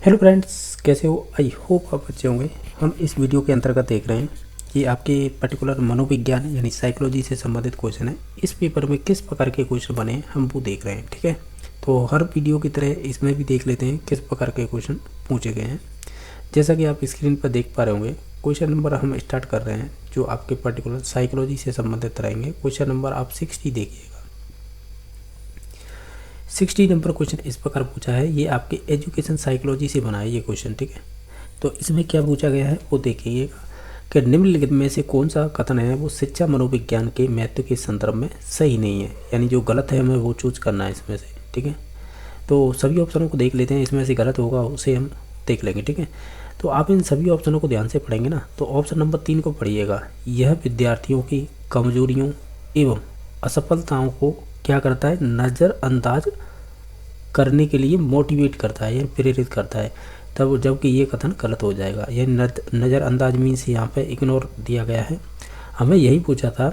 Hello friends, कैसे हो? I hope आप अच्छे होंगे। हम इस वीडियो के अंतर्गत देख रहे हैं कि आपके पर्टिकुलर मनोविज्ञान यानी साइकोलॉजी से संबंधित क्वेश्चन है। इस पेपर में किस प्रकार के क्वेश्चन बने हैं हम वो देख रहे हैं। ठीक है, तो हर वीडियो की तरह इसमें भी देख लेते हैं किस प्रकार के क्वेश्चन पूछे गए हैं। जैसा कि आप स्क्रीन पर देख पा रहे होंगे, क्वेश्चन नंबर हम स्टार्ट कर रहे हैं जो आपके पर्टिकुलर साइकोलॉजी से संबंधित रहेंगे। क्वेश्चन नंबर आप 60 देखिएगा। 60 नंबर क्वेश्चन इस प्रकार पूछा है, ये आपके एजुकेशन साइकोलॉजी से बना है ये क्वेश्चन। ठीक है, तो इसमें क्या पूछा गया है वो देखिएगा कि निम्नलिखित में से कौन सा कथन है वो शिक्षा मनोविज्ञान के महत्व के संदर्भ में सही नहीं है, यानी जो गलत है हमें वो चूज करना है इसमें से। ठीक है, तो सभी ऑप्शनों को देख लेते हैं, इसमें से गलत होगा उसे हम देख लेंगे। ठीक है, तो आप इन सभी ऑप्शनों को ध्यान से पढ़ेंगे ना, तो ऑप्शन नंबर 3 को पढ़िएगा। यह विद्यार्थियों की कमजोरियों एवं असफलताओं को क्या करता है, नज़रअंदाज करने के लिए मोटिवेट करता है या प्रेरित करता है, तब जबकि ये कथन गलत हो जाएगा। यह नज़रअंदाज मीन्स यहाँ पे इग्नोर दिया गया है। हमें यही पूछा था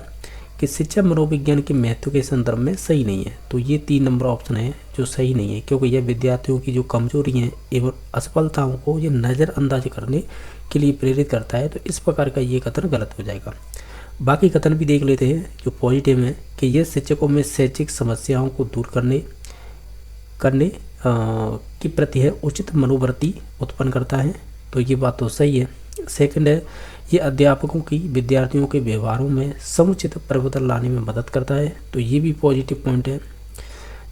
कि शिक्षा मनोविज्ञान के महत्व के संदर्भ में सही नहीं है, तो ये 3 नंबर ऑप्शन है जो सही नहीं है, क्योंकि यह विद्यार्थियों की जो कमजोरी हैं एवं असफलताओं को ये नज़रअंदाज करने के लिए प्रेरित करता है, तो इस प्रकार का ये कथन गलत हो जाएगा। बाकी कथन भी देख लेते हैं जो पॉजिटिव है कि यह शिक्षकों में शैक्षिक समस्याओं को दूर करने की प्रति है उचित मनोवृत्ति उत्पन्न करता है, तो ये बात तो सही है। सेकंड है, ये अध्यापकों की विद्यार्थियों के व्यवहारों में समुचित परिवर्तन लाने में मदद करता है, तो ये भी पॉजिटिव पॉइंट है।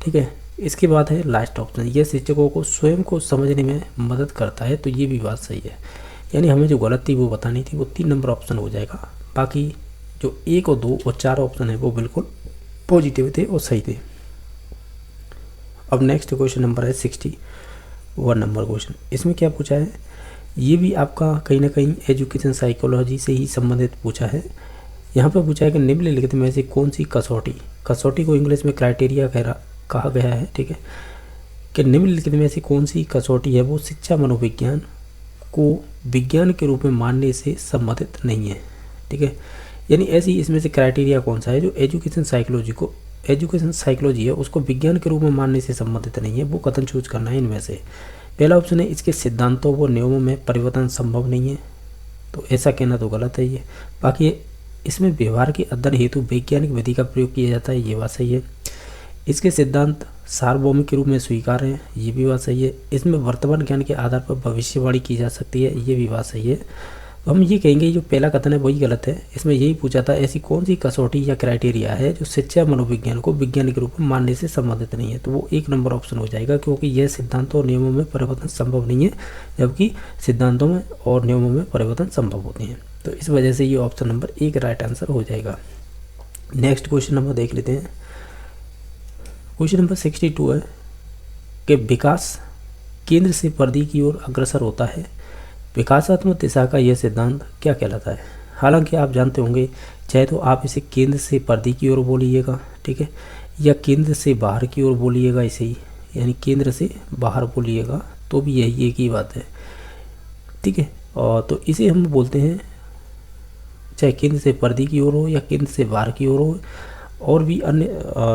ठीक है, इसके बाद है लास्ट ऑप्शन, ये शिक्षकों को स्वयं को समझने में मदद करता है, तो ये भी बात सही है। यानी हमें जो गलत थी वो बतानी थी, वो 3 नंबर ऑप्शन हो जाएगा। बाकी जो 1 और 2 और 4 ऑप्शन है वो बिल्कुल पॉजिटिव थे और सही थे। अब नेक्स्ट क्वेश्चन नंबर है 61 नंबर क्वेश्चन। इसमें क्या पूछा है, ये भी आपका कहीं ना कहीं एजुकेशन साइकोलॉजी से ही संबंधित पूछा है। यहाँ पर पूछा है कि निम्नलिखित में से कौन सी कसौटी को इंग्लिश में क्राइटेरिया कहा गया है। ठीक है, कि निम्नलिखित में से कौन सी कसौटी है वो शिक्षा मनोविज्ञान को विज्ञान के रूप में मानने से संबंधित नहीं है। ठीक है, यानी ऐसी इसमें से क्राइटेरिया कौन सा है जो एजुकेशन साइकोलॉजी है उसको विज्ञान के रूप में मानने से संबंधित नहीं है, वो कथन चूज करना है इनमें से। पहला ऑप्शन है, इसके सिद्धांतों व नियमों में परिवर्तन संभव नहीं है, तो ऐसा कहना तो गलत है ये। बाकी इसमें व्यवहार के अध्ययन हेतु वैज्ञानिक विधि का प्रयोग किया जाता है, ये बात सही है। इसके सिद्धांत सार्वभौमिक के रूप में स्वीकार हैं, ये भी बात सही है। इसमें वर्तमान ज्ञान के आधार पर भविष्यवाणी की जा सकती है, ये भी बात सही है। हम ये कहेंगे जो पहला कथन है वही गलत है। इसमें यही पूछा था ऐसी कौन सी कसौटी या क्राइटेरिया है जो शिक्षा मनोविज्ञान को विज्ञान के रूप में मानने से संबंधित नहीं है, तो वो 1 नंबर ऑप्शन हो जाएगा, क्योंकि यह सिद्धांतों और नियमों में परिवर्तन संभव नहीं है, जबकि सिद्धांतों में और नियमों में परिवर्तन संभव होते हैं, तो इस वजह से ये ऑप्शन नंबर 1 राइट आंसर हो जाएगा। नेक्स्ट क्वेश्चन नंबर देख लेते हैं। क्वेश्चन नंबर 62 है कि विकास केंद्र से परिधि की ओर अग्रसर होता है, विकासात्मक दिशा का यह सिद्धांत क्या कहलाता है। हालांकि आप जानते होंगे, चाहे तो आप इसे केंद्र से परिधि की ओर बोलिएगा, ठीक है, या केंद्र से बाहर की ओर बोलिएगा, इसे ही यानी केंद्र से बाहर बोलिएगा, तो भी यही एक ही बात है। ठीक है, और तो इसे हम बोलते हैं चाहे केंद्र से परिधि की ओर हो या केंद्र से बाहर की ओर हो, और भी अन्य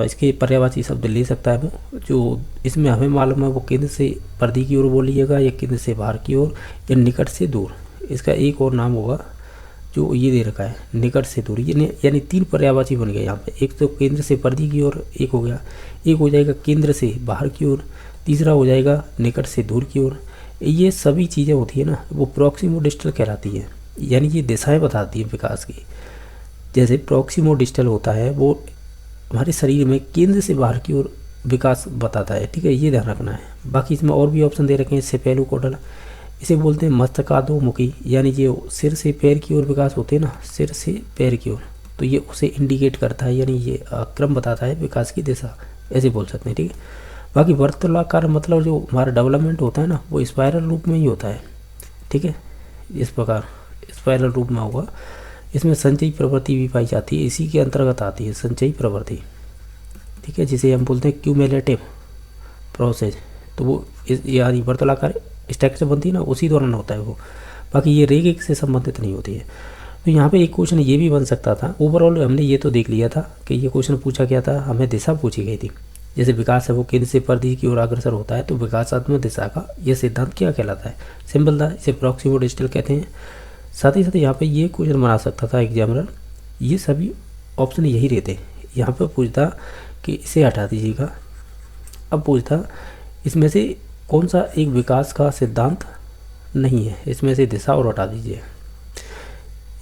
इसके पर्यायवाची शब्द ले सकता है वो, जो इसमें हमें मालूम है वो केंद्र से परिधि की ओर बोलिएगा या केंद्र से बाहर की ओर या निकट से दूर। इसका एक और नाम होगा जो ये दे रखा है, निकट से दूर, यानी 3 पर्यायवाची बन गए यहाँ पे। एक तो केंद्र से परिधि की ओर एक हो गया, एक हो जाएगा केंद्र से बाहर की ओर, तीसरा हो जाएगा निकट से दूर की ओर। ये सभी चीज़ें होती है ना, वो प्रॉक्सिमो डिस्टल कहलाती है, यानी ये दिशाएँ बताती है विकास की। जैसे प्रॉक्सिमो डिस्टल होता है वो हमारे शरीर में केंद्र से बाहर की ओर विकास बताता है। ठीक है, ये ध्यान रखना है। बाकी इसमें और भी ऑप्शन दे रखे हैं, सेपेलोकोडल, इसे बोलते हैं मस्तकाधोमुखी, यानी ये सिर से पैर की ओर विकास होते हैं ना, सिर से पैर की ओर, तो ये उसे इंडिकेट करता है, यानी ये क्रम बताता है विकास की दिशा, ऐसे बोल सकते हैं। ठीक है, बाकी वर्तुलाकार मतलब जो हमारा डेवलपमेंट होता है ना वो स्पाइरल रूप में ही होता है। ठीक है, इस प्रकार स्पाइरल रूप में होगा। इसमें संचयी प्रवृत्ति भी पाई जाती है, इसी के अंतर्गत आती है संचयी प्रवृत्ति। ठीक है, जिसे हम बोलते हैं क्यूमुलेटिव प्रोसेस, तो वो यानी वर्तुलाकार स्ट्रक्चर बनती है ना, उसी दौरान होता है वो। बाकी ये रेखिक से संबंधित नहीं होती है। तो यहाँ पे एक क्वेश्चन ये भी बन सकता था। ओवरऑल हमने ये तो देख लिया था कि ये क्वेश्चन पूछा गया था, हमें दिशा पूछी गई थी। जैसे विकास है वो केंद्र से परिधि की ओर अग्रसर होता है, तो विकासात्मक दिशा का यह सिद्धांत क्या कहलाता है? सिंपल था, इसे प्रॉक्सिमो डिस्टल कहते हैं। साथ ही साथ यहाँ पे ये क्वेश्चन बना सकता था एग्जामिनर, ये सभी ऑप्शन यही रहते। यहाँ पे पूछता कि इसे हटा दीजिएगा, अब पूछता इसमें से कौन सा एक विकास का सिद्धांत नहीं है, इसमें से दिशा और हटा दीजिए।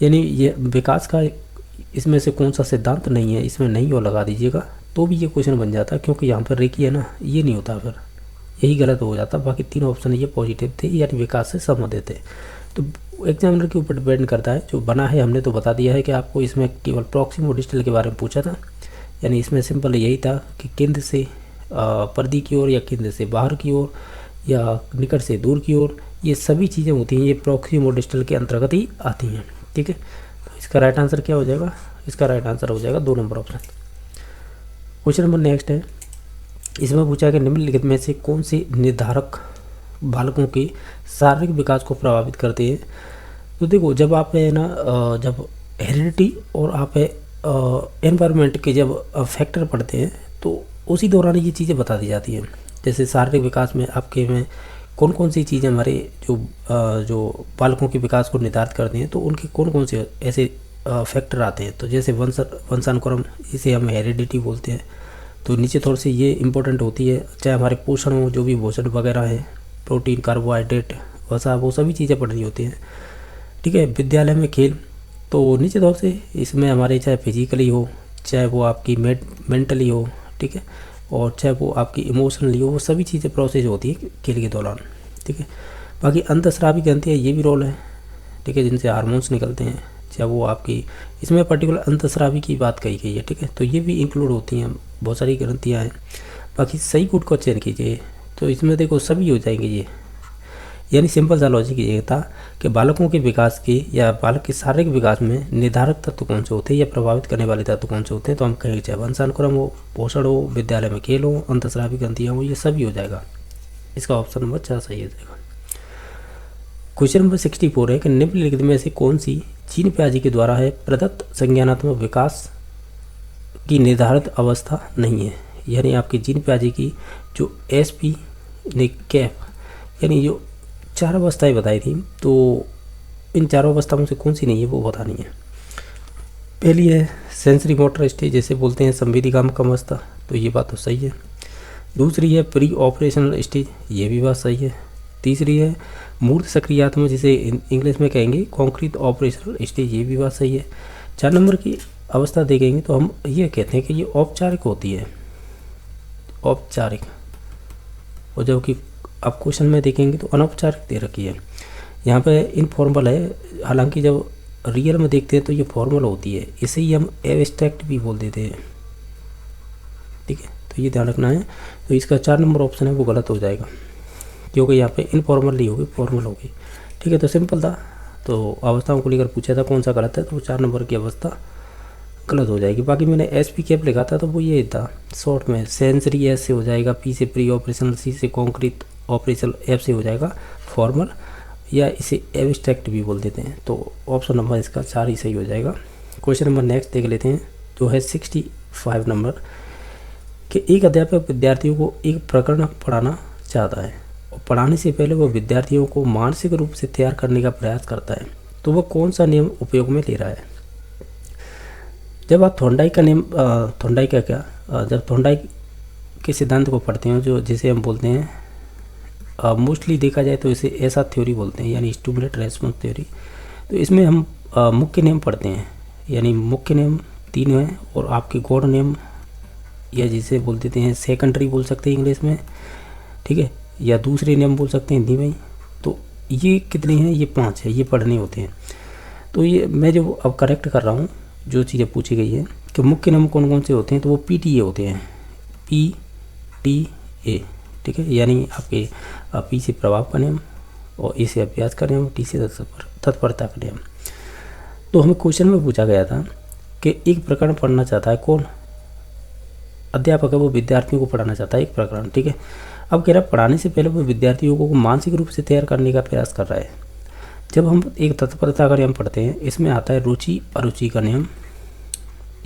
यानी ये विकास का इसमें से कौन सा सिद्धांत नहीं है, इसमें नहीं और लगा दीजिएगा, तो भी ये क्वेश्चन बन जाता, क्योंकि यहाँ पर रेखी है ना, ये नहीं होता, फिर यही गलत हो जाता। बाकी 3 ऑप्शन ये पॉजिटिव थे, यानी विकास से संबंधित थे। तो एग्जामिनर के ऊपर डिपेंड करता है, जो बना है हमने तो बता दिया है कि आपको इसमें केवल प्रॉक्सिमो डिस्टल के बारे में पूछा था, यानी इसमें सिंपल यही था कि केंद्र से परिधि की ओर या केंद्र से बाहर की ओर या निकट से दूर की ओर, ये सभी चीज़ें होती हैं, ये प्रॉक्सिमो डिस्टल के अंतर्गत ही आती हैं। ठीक है, तो इसका राइट आंसर क्या हो जाएगा? इसका राइट आंसर हो जाएगा 2 number option. Question number next है, इसमें पूछा है कि निम्नलिखित में से कौन से निर्धारक बालकों के शारीरिक विकास को प्रभावित करते हैं? तो देखो, जब आप है ना जब हेरिडिटी और आप एनवायरनमेंट के जब फैक्टर पढ़ते हैं, तो उसी दौरान ये चीज़ें बता दी जाती हैं। जैसे शारीरिक विकास में आपके में कौन कौन सी चीज़ें हमारे जो बालकों के विकास को निर्धारित करते हैं, तो उनके कौन कौन से ऐसे फैक्टर आते हैं। तो जैसे वंशानुक्रम, इसे हम हेरिडिटी बोलते हैं, तो नीचे थोड़ी सी ये इंपॉर्टेंट होती है। चाहे हमारे पोषण हो, जो भी भोजन वगैरह है, प्रोटीन, कार्बोहाइड्रेट, वसा, वो सभी चीज़ें पढ़नी होती हैं। ठीक है, विद्यालय में खेल, तो नीचे तौर से इसमें हमारे चाहे फिजिकली हो, चाहे वो आपकी मेंटली हो, ठीक है, और चाहे वो आपकी इमोशनली हो, वो सभी चीज़ें प्रोसेस होती है खेल के दौरान। ठीक है, बाकी अंतःस्रावी ग्रंथियाँ, ये भी रोल है, ठीक है, जिनसे हार्मोन्स निकलते हैं, चाहे वो आपकी, इसमें पर्टिकुलर अंतःस्रावी की बात कही गई है। ठीक है, तो ये भी इंक्लूड होती हैं, बहुत सारी ग्रंथियाँ हैं। बाकी सही गुट को चयन कीजिए, तो इसमें देखो सभी हो जाएंगे ये, यानी सिंपल सा लॉजिक ये था कि बालकों के विकास के या बालक के शारीरिक विकास में निर्धारक तत्व कौन से होते हैं या प्रभावित करने वाले तत्व कौन से होते हैं, तो हम कहेंगे चाहे वंशानुक्रम हो, पोषण हो, विद्यालय में खेल हो, अंतःस्रावी ग्रंथियाँ हो, ये सभी हो जाएगा। इसका ऑप्शन नंबर 4 सही हो जाएगा। क्वेश्चन नंबर 64 है कि निम्नलिखित में से कौन सी जीन प्याजी के द्वारा है प्रदत्त संज्ञानात्मक विकास की निर्धारित अवस्था नहीं है। यानी आपकी जीन प्याजी की जो SP ने कैप, यानी जो 4 अवस्थाएं बताई थी, तो इन 4 अवस्थाओं से कौन सी नहीं है वो बतानी है। पहली है सेंसरी मोटर स्टेज, जैसे बोलते हैं संवेदीकामक अवस्था, तो ये बात तो सही है। दूसरी है प्री ऑपरेशनल स्टेज, ये भी बात सही है। तीसरी है मूर्त सक्रियात्मक, जिसे इंग्लिश में कहेंगे कॉन्क्रीट ऑपरेशनल स्टेज, ये भी बात सही है। 4 नंबर की अवस्था देखेंगे तो हम ये कहते हैं कि ये औपचारिक होती है, औपचारिक, और जबकि आप क्वेश्चन में देखेंगे तो अनौपचारिक दे रखी है। यहाँ पे इनफॉर्मल है, हालांकि जब रियल में देखते हैं तो ये फॉर्मल होती है, इसे ही हम एब्स्ट्रैक्ट भी बोल देते हैं। ठीक है, तो ये ध्यान रखना है। तो इसका 4 नंबर ऑप्शन है वो गलत हो जाएगा, क्योंकि यहाँ पे इनफॉर्मल नहीं होगी, फॉर्मल होगी। ठीक है, तो सिंपल था, तो अवस्थाओं को लेकर पूछा था कौन सा गलत है, तो 4 नंबर की अवस्था गलत हो जाएगी। बाकी मैंने SP कैप लिखा था, तो वो ये था शॉर्ट में, सेंसरी S से हो जाएगा, P से प्री ऑपरेशनल, C से कॉन्क्रीट ऑपरेशनल, F से हो जाएगा फॉर्मल, या इसे एब्स्ट्रैक्ट भी बोल देते हैं। तो ऑप्शन नंबर इसका 4 ही सही हो जाएगा। क्वेश्चन नंबर नेक्स्ट देख लेते हैं, जो है 65 नंबर, कि एक अध्यापक विद्यार्थियों को एक प्रकरण पढ़ाना चाहता है और पढ़ाने से पहले वह विद्यार्थियों को मानसिक रूप से तैयार करने का प्रयास करता है, तो वह कौन सा नियम उपयोग में ले रहा है? जब आप थॉर्नडाइक का नियम, थॉर्नडाइक का क्या, जब थॉर्नडाइक के सिद्धांत को पढ़ते हैं, जो जिसे हम बोलते हैं मोस्टली देखा जाए तो इसे ऐसा थ्योरी बोलते हैं, यानी स्टिमुलेट रेस्पॉन्स थ्योरी। तो इसमें हम मुख्य नियम पढ़ते हैं, यानी मुख्य नियम 3 हैं, और आपके गौड़ नियम, या जिसे बोल देते हैं सेकेंडरी बोल सकते हैं इंग्लिश में, ठीक है, या दूसरे नियम बोल सकते हैं हिंदी में। तो ये कितने हैं? ये 5 है, ये पढ़ने होते हैं। तो ये मैं जो अब करेक्ट कर रहा हूँ, जो चीज़ें पूछी गई है कि मुख्य नियम कौन कौन से होते हैं, तो वो PTA होते हैं, PTA, ठीक है, यानी आपके P से प्रभाव का नियम, और A से अभ्यास का नियम, T से तत्परता का नियम। तो हमें क्वेश्चन में पूछा गया था कि एक प्रकरण पढ़ना चाहता है, कौन अध्यापक है, वो विद्यार्थियों को पढ़ाना चाहता है एक प्रकरण। ठीक है, अब कह रहा है पढ़ाने से पहले वो विद्यार्थियों को मानसिक रूप से तैयार करने का प्रयास कर रहा है। जब हम एक तत्परता का नियम पढ़ते हैं, इसमें आता है रुचि अरुचि का नियम,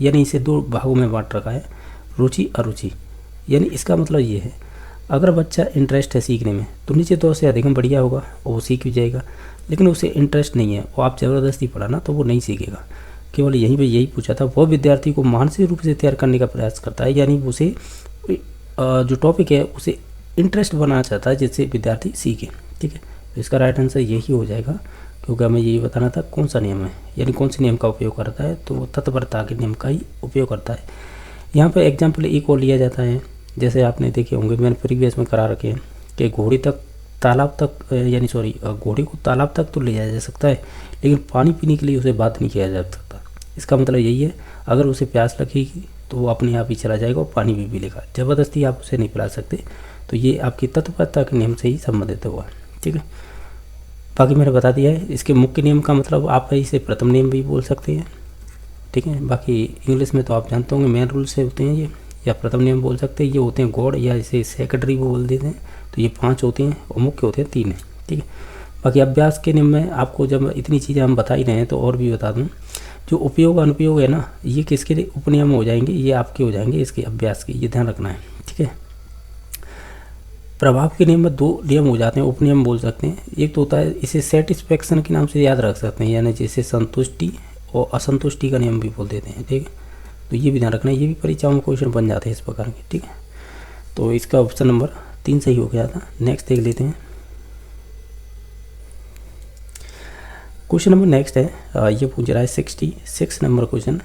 यानी इसे 2 भागों में बांट रखा है, रुचि अरुचि। यानी इसका मतलब ये है, अगर बच्चा इंटरेस्ट है सीखने में तो निश्चित तौर से अधिक बढ़िया होगा और वो सीख भी जाएगा। लेकिन उसे इंटरेस्ट नहीं है और आप ज़बरदस्ती पढ़ाना तो वो नहीं सीखेगा। केवल यहीं पे यही पूछा था, वह विद्यार्थी को मानसिक रूप से तैयार करने का प्रयास करता है, यानी उसे जो टॉपिक है उसे इंटरेस्ट बनाना चाहता है जिससे विद्यार्थी सीखे। ठीक है, तो इसका राइट आंसर यही हो जाएगा, क्योंकि हमें यही बताना था कौन सा नियम है, यानी कौन से नियम का उपयोग करता है, तो वो तत्परता के नियम का ही उपयोग करता है। यहाँ पर एग्जाम्पल एक और लिया जाता है, जैसे आपने देखे होंगे, मैंने प्रीवियस में करा रखे हैं कि घोड़े को तालाब तक तो ले जाया जा सकता है, लेकिन पानी पीने के लिए उसे बाध्य नहीं किया जा सकता। इसका मतलब यही है, अगर उसे प्यास लगेगी तो वो अपने आप ही चला जाएगा और पानी भी पी लेगा, ज़बरदस्ती आप उसे नहीं पिला सकते। तो ये आपकी तत्परता के नियम से ही संबंधित हुआ। ठीक है, बाकी मैंने बता दिया है। इसके मुख्य नियम का मतलब आप इसे प्रथम नियम भी बोल सकते हैं। ठीक है, बाकी इंग्लिश में तो आप जानते होंगे मेन रूल से होते हैं ये, या प्रथम नियम बोल सकते हैं, ये होते हैं गॉड, या इसे सेकेंडरी बोल देते हैं। तो ये 5 होते हैं और मुख्य होते हैं 3 हैं। ठीक है, बाकी अभ्यास के नियम में आपको जब इतनी चीज़ें हम बता ही रहे हैं तो और भी बता दूँ, जो उपयोग अनुपयोग है ना, ये किसके लिए उपनियम हो जाएंगे, ये आपके हो जाएंगे इसके अभ्यास के, ये ध्यान रखना है। ठीक है, प्रभाव के नियम में 2 नियम हो जाते हैं, उपनियम बोल सकते हैं। एक तो होता है, इसे सेटिस्फैक्शन के नाम से याद रख सकते हैं, यानी जैसे संतुष्टि और असंतुष्टि का नियम भी बोल देते हैं। ठीक है, तो ये भी ध्यान रखना है, ये भी परीक्षाओं में क्वेश्चन बन जाते हैं इस प्रकार के। ठीक है, तो इसका ऑप्शन नंबर 3 सही हो गया था। नेक्स्ट देख लेते हैं। क्वेश्चन नंबर नेक्स्ट है, ये पूछ रहा है 66 नंबर क्वेश्चन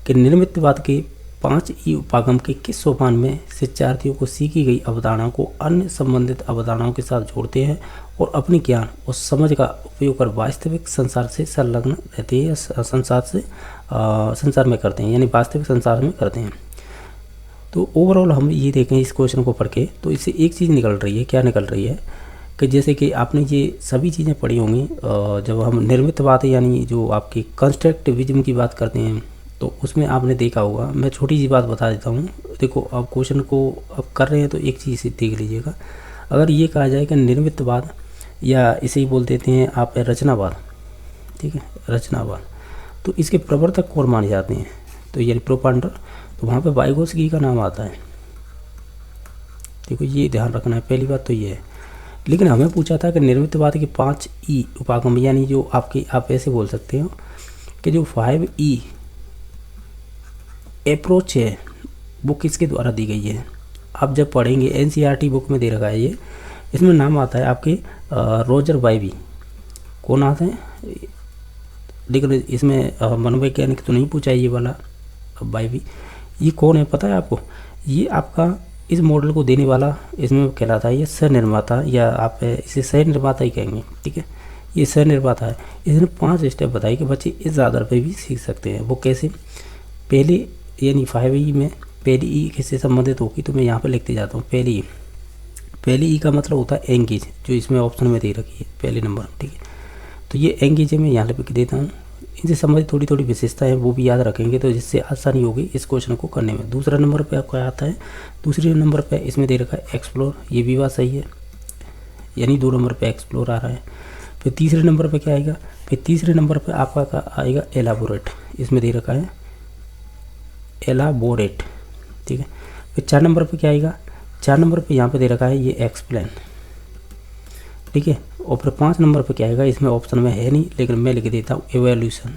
कि निर्मितवाद के 5 ई उपागम के किस सोपान में शिक्षार्थियों को सीखी गई अवधारणाओं को अन्य संबंधित अवधारणाओं के साथ जोड़ते हैं और अपने ज्ञान और समझ का उपयोग कर वास्तविक संसार से संलग्न रहते हैं, संसार में करते हैं, यानी वास्तविक संसार में करते हैं। तो ओवरऑल हम ये देखें इस क्वेश्चन को पढ़ के, तो इससे एक चीज़ निकल रही है। क्या निकल रही है कि जैसे कि आपने ये सभी चीज़ें पढ़ी होंगी, जब हम निर्मितवाद यानी जो आपकी कंस्ट्रक्टिविज्म की बात करते हैं तो उसमें आपने देखा होगा। मैं छोटी सी बात बता देता हूँ, देखो अब क्वेश्चन को अब कर रहे हैं तो एक चीज़ देख लीजिएगा। अगर ये कहा जाए कि निर्मितवाद, या इसे ही बोल देते हैं आप रचनावाद, ठीक है, रचनावाद, तो इसके प्रवर्तक कौन माने जाते हैं, तो यानी प्रोपांडर, तो वहाँ पे वाइगोत्स्की का नाम आता है। देखो ये ध्यान रखना है, पहली बात तो ये है। लेकिन हमें पूछा था कि निर्मितवाद के 5 ई उपागम, यानी जो आपकी, आप ऐसे बोल सकते हो कि जो 5 ई अप्रोच है वो किसके द्वारा दी गई है। आप जब पढ़ेंगे एनसीईआरटी बुक में दे रखा है ये, इसमें नाम आता है आपके रोजर बाइबी। कौन आते हैं, लेकिन इसमें मनोवैज्ञानिक तो नहीं पूछा है ये वाला बाइबी। ये कौन है पता है आपको, ये आपका इस मॉडल को देने वाला इसमें कहलाता है ये सह निर्माता, या आप इसे सह निर्माता ही कहेंगे। ठीक है, ये सह निर्माता है। इसने 5 स्टेप बताए कि बच्चे इस आधार पर भी सीख सकते हैं। वो कैसे, पहले यानी 5 ई में पहली ई किससे संबंधित होगी, तो मैं यहाँ पर लिखते जाता हूँ। पहली ई का मतलब होता है एंगेज, जो इसमें ऑप्शन में दे रखी है पहले नंबर। ठीक है, तो ये एंगेज है, मैं यहाँ लिख देता हूँ। इनसे संबंधित थोड़ी थोड़ी विशेषता है वो भी याद रखेंगे तो जिससे आसानी होगी इस क्वेश्चन को करने में। दूसरा नंबर पे आपको आता है, दूसरे नंबर पे इसमें दे रखा है एक्सप्लोर, ये भी बात सही है, यानी 2 नंबर पे एक्सप्लोर आ रहा है। फिर तीसरे नंबर पे क्या आएगा, फिर तीसरे नंबर पे आपका आएगा एलाबोरेट, इसमें दे रखा है एलाबोरेट। ठीक है, फिर 4 नंबर पे क्या आएगा, 4 नंबर पे यहाँ पे दे रखा है ये एक्सप्लेन। ठीक है, और फिर 5 नंबर पे क्या आएगा, इसमें ऑप्शन में है नहीं लेकिन मैं लिख देता हूँ एवेल्यूशन,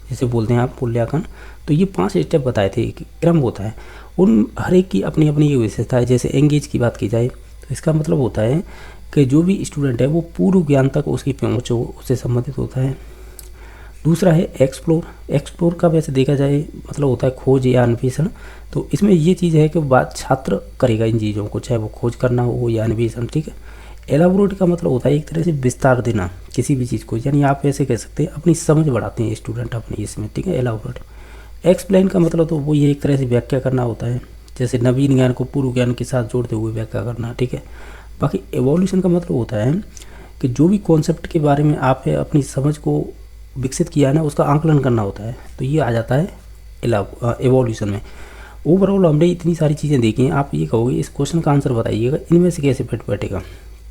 जिसे बोलते हैं आप मूल्यांकन। तो ये 5 स्टेप बताए थे, क्रम होता है, उन हर एक की अपनी अपनी विशेषता है। जैसे एंगेज की बात की जाए तो इसका मतलब होता है कि जो भी स्टूडेंट है वो पूर्व ज्ञान तक उसकी पहुँच हो, उससे संबंधित होता है। दूसरा है एक्सप्लोर। एक्सप्लोर का वैसे देखा जाए मतलब होता है खोज या अन्वेषण। तो इसमें ये चीज़ है कि बात छात्र करेगा इन चीज़ों को, चाहे वो खोज करना हो या अन्वेषण। ठीक है, एलाबोरेट का मतलब होता है एक तरह से विस्तार देना किसी भी चीज़ को, यानी आप ऐसे कह सकते हैं अपनी समझ बढ़ाते हैं स्टूडेंट अपनी इसमें। ठीक है, एलाबोरेट। एक्सप्लेन का मतलब तो वो ये एक तरह से व्याख्या करना होता है, जैसे नवीन ज्ञान को पूर्व ज्ञान के साथ जोड़ते हुए व्याख्या करना। ठीक है, बाकी एवोल्यूशन का मतलब होता है कि जो भी कॉन्सेप्ट के बारे में आप अपनी समझ को विकसित किया है ना, उसका आंकलन करना होता है। तो ये आ जाता है एवोल्यूशन में। ओवरऑल हमने इतनी सारी चीज़ें देखी हैं। आप ये कहोगे इस क्वेश्चन का आंसर बताइएगा, इनमें से कैसे फिट बैठेगा।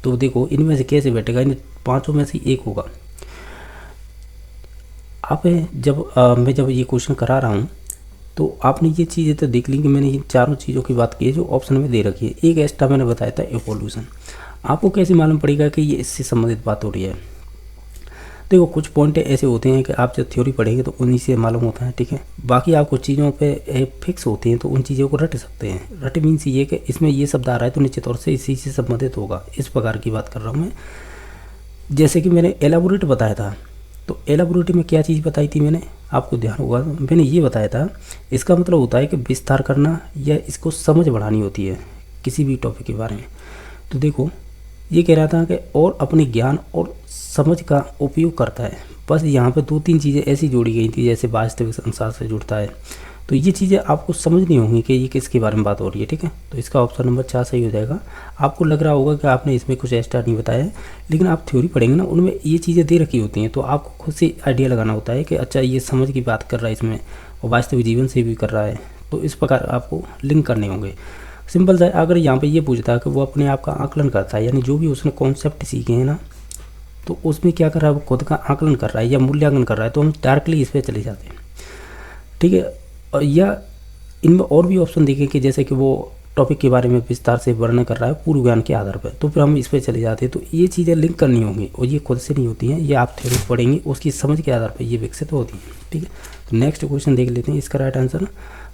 तो देखो इनमें से कैसे बैठेगा, इन 5 में से एक होगा। आप जब मैं जब ये क्वेश्चन करा रहा हूँ तो आपने ये चीज़ें तो देख ली कि मैंने इन चारों चीज़ों की बात की है जो ऑप्शन में दे रखी है। एक एक्स्ट्रा मैंने बताया था इवोल्यूशन। आपको कैसे मालूम पड़ेगा कि ये इससे संबंधित बात हो रही है? देखो कुछ पॉइंट ऐसे होते हैं कि आप जब थ्योरी पढ़ेंगे तो उन्हीं से मालूम होता है, ठीक है। बाकी आप कुछ चीज़ों पे फिक्स होते हैं तो उन चीज़ों को रट सकते हैं। रट मीन्स ये कि इसमें ये शब्द आ रहा है तो निश्चित तौर से इसी से संबंधित होगा, इस प्रकार की बात कर रहा हूँ मैं। जैसे कि मैंने एलाबोरेट बताया था, तो एलाबोरेट में क्या चीज़ बताई थी मैंने, आपको ध्यान होगा, मैंने ये बताया था इसका मतलब होता है कि विस्तार करना या इसको समझ बढ़ानी होती है किसी भी टॉपिक के बारे में। तो देखो ये कह रहा था कि और अपने ज्ञान और समझ का उपयोग करता है। बस यहाँ पे 2-3 चीज़ें ऐसी जोड़ी गई थी जैसे वास्तविक संसार से जुड़ता है। तो ये चीज़ें आपको समझनी होंगी कि ये किसके बारे में बात हो रही है, ठीक है। तो इसका ऑप्शन नंबर 4 सही हो जाएगा। आपको लग रहा होगा कि आपने इसमें कुछ एक्स्ट्रा नहीं बताया है, लेकिन आप थ्योरी पढ़ेंगे ना, उनमें ये चीज़ें दे रखी होती हैं, तो आपको खुद से आइडिया लगाना होता है कि अच्छा ये समझ की बात कर रहा है इसमें और वास्तविक जीवन से भी कर रहा है। तो इस प्रकार आपको लिंक करने होंगे। सिंपल सा, अगर यहाँ पे ये पूछता है कि वो अपने आप का आकलन करता है, यानी जो भी उसने कॉन्सेप्ट सीखे हैं ना, तो उसमें क्या कर रहा है, वो खुद का आकलन कर रहा है या मूल्यांकन कर रहा है, तो हम डायरेक्टली इस पर चले जाते हैं, ठीक है। और या इनमें और भी ऑप्शन देखें कि जैसे कि वो टॉपिक के बारे में विस्तार से वर्णन कर रहा है पूर्व ज्ञान के आधार पर, तो फिर हम इस पर चले जाते हैं। तो ये चीज़ें लिंक करनी होंगी और ये खुद से नहीं होती हैं, ये आप थ्योरी पढ़ेंगे उसकी समझ के आधार पर ये विकसित होती हैं, ठीक है। तो नेक्स्ट क्वेश्चन देख लेते हैं। इसका राइट आंसर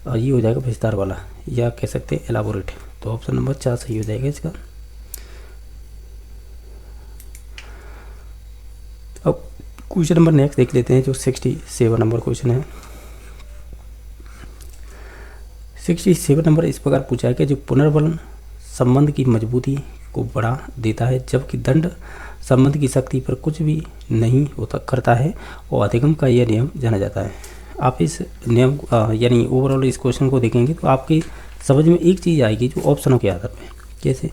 ये हो जाएगा विस्तार वाला, या कह सकते हैं एलाबोरेट। तो ऑप्शन नंबर 4 सही हो जाएगा इसका। अब क्वेश्चन नंबर नेक्स्ट देख लेते हैं जो 67 नंबर क्वेश्चन है। 67 नंबर इस प्रकार पूछा है कि जो पुनर्बलन संबंध की मजबूती को बढ़ा देता है जबकि दंड संबंध की शक्ति पर कुछ भी नहीं होता करता है और अधिगम का यह नियम जाना जाता है। आप इस नियम यानी ओवरऑल इस क्वेश्चन को देखेंगे तो आपकी समझ में एक चीज़ आएगी जो ऑप्शनों के आधार पर, कैसे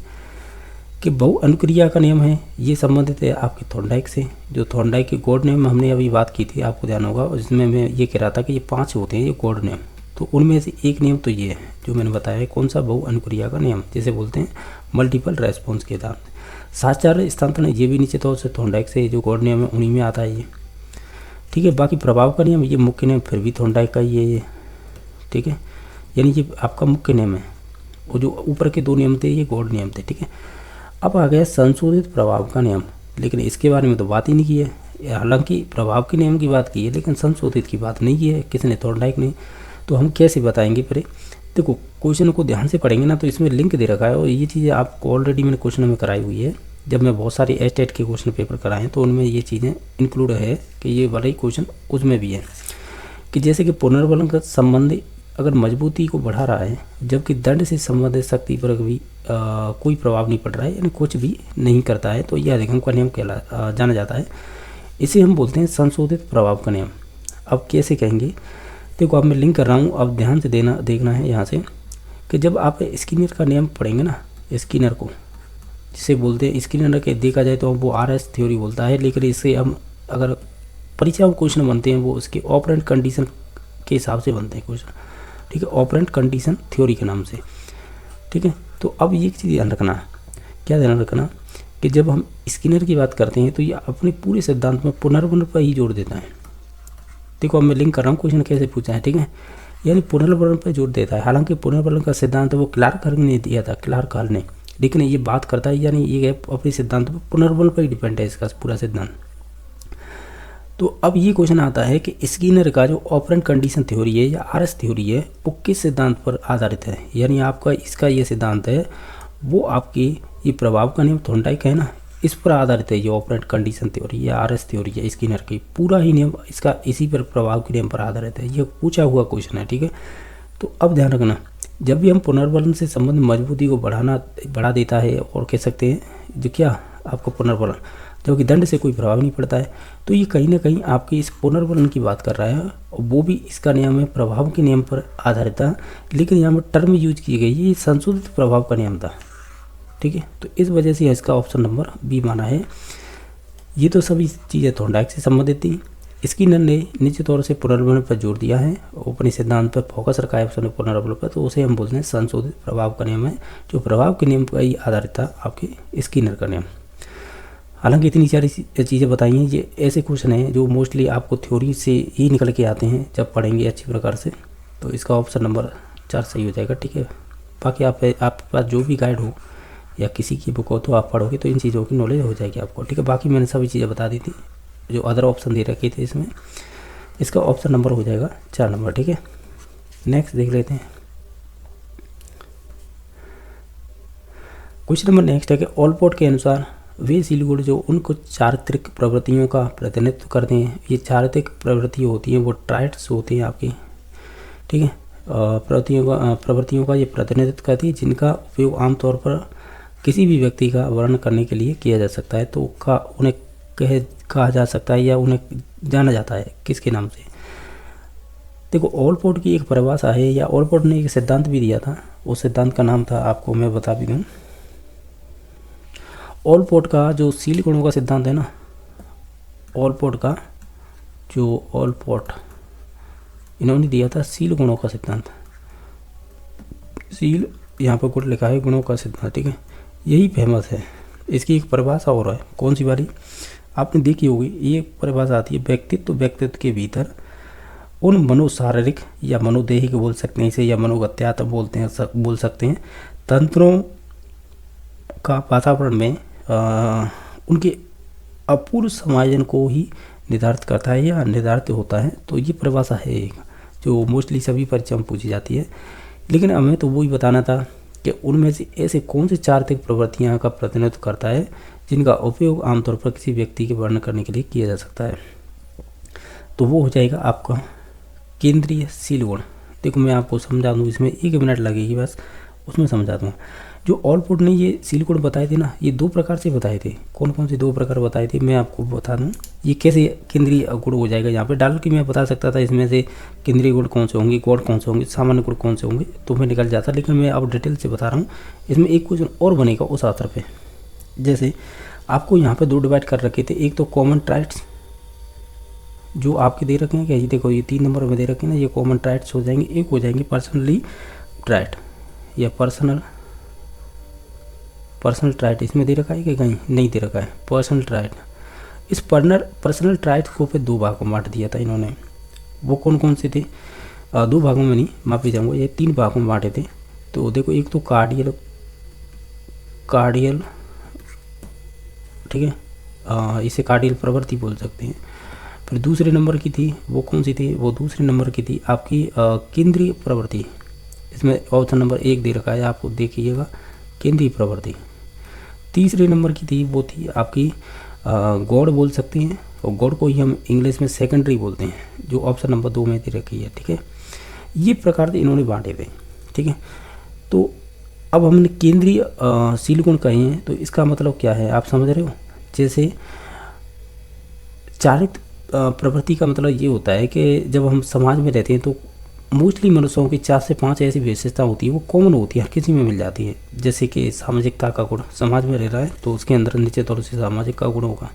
कि बहु अनुक्रिया का नियम है, ये संबंधित है आपके थॉर्नडाइक से। जो थॉर्नडाइक के गॉड नियम हमने अभी बात की थी, आपको ध्यान होगा, और जिसमें मैं ये कह रहा था कि ये 5 होते हैं ये गॉड नियम। तो उनमें से एक नियम तो ये है जो मैंने बताया है, कौन सा, बहु अनुक्रिया का नियम, जिसे बोलते हैं मल्टीपल रेस्पॉन्स के सिद्धांत। साचार्य स्थानांतरण ये भी नीचे तौर से थॉर्नडाइक से जो गॉड नियम है उन्हीं में आता है ये, ठीक है। बाकी प्रभाव का नियम ये मुख्य नियम फिर भी थॉर्नडाइक का ही है ये, ठीक है। यानी ये आपका मुख्य नियम है और जो ऊपर के 2 नियम थे ये गॉड नियम थे, ठीक है। अब आ गया संशोधित प्रभाव का नियम, लेकिन इसके बारे में तो बात ही नहीं की है। हालांकि प्रभाव के नियम की बात की है लेकिन संशोधित की बात नहीं की है किसने, थॉर्नडाइक ने। तो हम कैसे बताएंगे पहले देखो, क्वेश्चन को ध्यान से पढ़ेंगे ना तो इसमें लिंक दे रखा है और ये चीज़ें आपको ऑलरेडी मैंने क्वेश्चन में कराई हुई है। जब मैं बहुत सारी एस्टेट के क्वेश्चन पेपर कराए तो उनमें ये चीज़ें इंक्लूड है कि ये वाला ही क्वेश्चन उसमें भी है कि जैसे कि पुनर्बलन का संबंध अगर मजबूती को बढ़ा रहा है जबकि दंड से संबंधित शक्ति पर भी कोई प्रभाव नहीं पड़ रहा है, यानी कुछ भी नहीं करता है, तो यह अधिगम का नियम जाना जाता है। इसे हम बोलते हैं संशोधित प्रभाव का नियम। अब कैसे कहेंगे, देखो अब मैं लिंक कर रहा हूँ, अब ध्यान से देखना है यहाँ से कि जब आप स्किनर का नियम पढ़ेंगे ना, स्किनर को जिसे बोलते हैं, स्किनर के देखा जाए तो वो RS थ्योरी बोलता है, लेकिन इससे हम अगर परीक्षा में क्वेश्चन बनते हैं वो उसके ऑपरेंट कंडीशन के हिसाब से बनते हैं क्वेश्चन, ठीक है, ऑपरेंट कंडीशन थ्योरी के नाम से, ठीक है। तो अब ये चीज़ ध्यान रखना, क्या ध्यान रखना कि जब हम स्किनर की बात करते हैं तो ये अपने पूरे सिद्धांत में पुनर्बलन पर ही जोर देता है। देखो अब मैं लिंक कर रहा हूँ, क्वेश्चन कैसे पूछा है, ठीक है, यानी पुनर्बलन पर जोर देता है। हालांकि पुनर्बलन का सिद्धांत वो क्लार्क ने दिया था, क्लार्क हॉल ने, लेकिन ये बात करता है यानी ये अपने सिद्धांत पर पुनर्बलन पर ही डिपेंड है इसका पूरा सिद्धांत। तो अब ये क्वेश्चन आता है कि स्किनर का जो ऑपरेंट कंडीशन थ्योरी है या RS थ्योरी है वो किस सिद्धांत पर आधारित है, यानी आपका इसका ये सिद्धांत है वो आपकी ये प्रभाव का नियम थॉर्नडाइक है ना, इस पर आधारित है ये ऑपरेंट कंडीशन थ्योरी या RS थ्योरी है स्किनर की, पूरा ही नियम इसका इसी पर प्रभाव के नियम पर आधारित है। ये पूछा हुआ क्वेश्चन है, ठीक है। तो अब ध्यान रखना, जब भी हम पुनर्बलन से संबंधित मजबूती को बढ़ा देता है और कह सकते हैं जो क्या आपको पुनर्बलन जबकि दंड से कोई प्रभाव नहीं पड़ता है, तो ये कहीं ना कहीं आपकी इस पुनर्बलन की बात कर रहा है और वो भी इसका नियम है प्रभाव के नियम पर आधारित था, लेकिन यहाँ पर टर्म यूज की गई ये संशोधित प्रभाव का नियम था, ठीक है। तो इस वजह से इसका ऑप्शन नंबर बी माना है। ये तो सभी चीज़ें थॉर्नडाइक से संबंधित थी। स्किनर ने निश्चित तौर से पुनर्बलन पर जोर दिया है और अपने सिद्धांत पर फोकस रखा है उसने पुनर्बलन पर, तो उसे हम बोलते हैं संशोधित प्रभाव का नियम है, जो प्रभाव के नियम पर ही आधारित था आपके स्किनर का नियम। हालांकि इतनी सारी चीज़ें बताई हैं, ये ऐसे क्वेश्चन हैं जो मोस्टली आपको थ्योरी से ही निकल के आते हैं जब पढ़ेंगे अच्छी प्रकार से, तो इसका ऑप्शन नंबर 4 सही हो जाएगा, ठीक है। बाकी आपके पास जो भी गाइड हो या किसी की बुक हो तो आप पढ़ोगे तो इन चीज़ों की नॉलेज हो जाएगी आपको, ठीक है। बाकी मैंने सभी चीज़ें बता दी थी, जो अदर ऑप्शन दे रखे थे इसमें। इसका ऑप्शन नंबर हो जाएगा 4 नंबर, ठीक है। नेक्स्ट देख लेते हैं। क्वेश्चन नंबर नेक्स्ट है कि ऑलपोर्ट के अनुसार वे सील गुण जो उन कुछ चारित्रिक प्रवृत्तियों का प्रतिनिधित्व करते हैं, ये चारित्रिक प्रवृत्ति होती हैं वो ट्राइट्स होती हैं आपकी, ठीक है। प्रवृत्तियों का ये प्रतिनिधित्व करती है जिनका उपयोग आमतौर पर किसी भी व्यक्ति का वर्णन करने के लिए किया जा सकता है। तो उन्हें कहा जा सकता है या उन्हें जाना जाता है किसके नाम से। देखो, ऑलपोर्ट की एक परिभाषा है, या ऑलपोर्ट ने एक सिद्धांत भी दिया था, उस सिद्धांत का नाम था, आपको मैं बता भी दूं। ऑलपोर्ट का जो सील गुणों का सिद्धांत है ना, ऑलपोर्ट का जो ऑलपोर्ट इन्होंने दिया था सील गुणों का सिद्धांत। सील यहाँ पर गुण लिखा है, गुणों का सिद्धांत, ठीक है। यही फेमस है। इसकी एक परिभाषा और है, कौन सी वाली आपने देखी होगी। ये परिभाषा आती है, व्यक्तित्व के भीतर उन मनोशारीरिक या मनोदेहिक बोल सकते हैं इसे, या मनोगत्यात बोल सकते हैं तंत्रों का वातावरण में उनके अपूर्व समायोजन को ही निर्धारित करता है या निर्धारित होता है। तो ये परिभाषा है एक, जो मोस्टली सभी परीक्षा में पूछी जाती है। लेकिन हमें तो वही बताना था कि उनमें से ऐसे कौन से चारित्रिक प्रवृत्तियाँ का प्रतिनिधित्व करता है जिनका उपयोग आमतौर पर किसी व्यक्ति के वर्णन करने के लिए किया जा सकता है। तो वो हो जाएगा आपका केंद्रीय सील गुण। देखो, मैं आपको समझा दूँ, इसमें 1 मिनट लगेगी बस, उसमें समझा दूँ। जो ऑलपोर्ट ने ये सील गुण बताए थे ना, ये 2 प्रकार से बताए थे। कौन कौन से 2 प्रकार बताए थे मैं आपको बता दूं। ये कैसे केंद्रीय गुण हो जाएगा, यहाँ पे डाल के मैं बता सकता था इसमें से केंद्रीय गुण कौन से होंगे, गौड़ कौन से होंगे, सामान्य गुण कौन से होंगे, तो मैं निकल जाता। लेकिन मैं अब डिटेल से बता रहा हूँ। इसमें एक क्वेश्चन और बनेगा उस आधार पर। जैसे आपको यहाँ पर 2 डिवाइड कर रखे थे, एक तो कॉमन ट्राइट्स जो आपके दे रखे हैं, क्या ये देखो, ये 3 नंबर में दे रखे हैं ना, ये कॉमन ट्राइट्स हो जाएंगे। एक हो जाएंगे पर्सनली ट्राइट या पर्सनल ट्राइट, इसमें दे रखा है कि कहीं नहीं दे रखा है। पर्सनल ट्राइट, इस पर्सनल ट्राइट को पे 2 भागों में बांट दिया था इन्होंने। वो कौन कौन से थे? 2 भागों में नहीं, माफी चाहूँगा, ये 3 भागों में बांटे थे। तो देखो, एक तो कार्डियल, ठीक है, इसे कार्डियल प्रवृत्ति बोल सकते हैं। फिर दूसरे नंबर की थी, वो कौन सी थी? वो दूसरे नंबर की थी आपकी केंद्रीय प्रवृत्ति। इसमें ऑप्शन नंबर 1 दे रखा है, आपको देखिएगा, केंद्रीय प्रवृत्ति। तीसरे नंबर की थी, वो थी आपकी गॉड बोल सकते हैं, और गॉड को ही हम इंग्लिश में सेकेंडरी बोलते हैं, जो ऑप्शन नंबर 2 में दे रखी है, ठीक है। ये प्रकार से इन्होंने बांटे थे, ठीक है। तो अब हमने केंद्रीय सील गुण कहे हैं, तो इसका मतलब क्या है आप समझ रहे हो। जैसे चारित्रिक प्रवृत्ति का मतलब ये होता है कि जब हम समाज में रहते हैं तो मोस्टली मनुष्यों की 4 से 5 ऐसी विशेषता होती है, वो कॉमन होती है, हर किसी में मिल जाती है। जैसे कि सामाजिकता का गुण, समाज में रह रहा है तो उसके अंदर निश्चित तौर से सामाजिक का गुण होगा।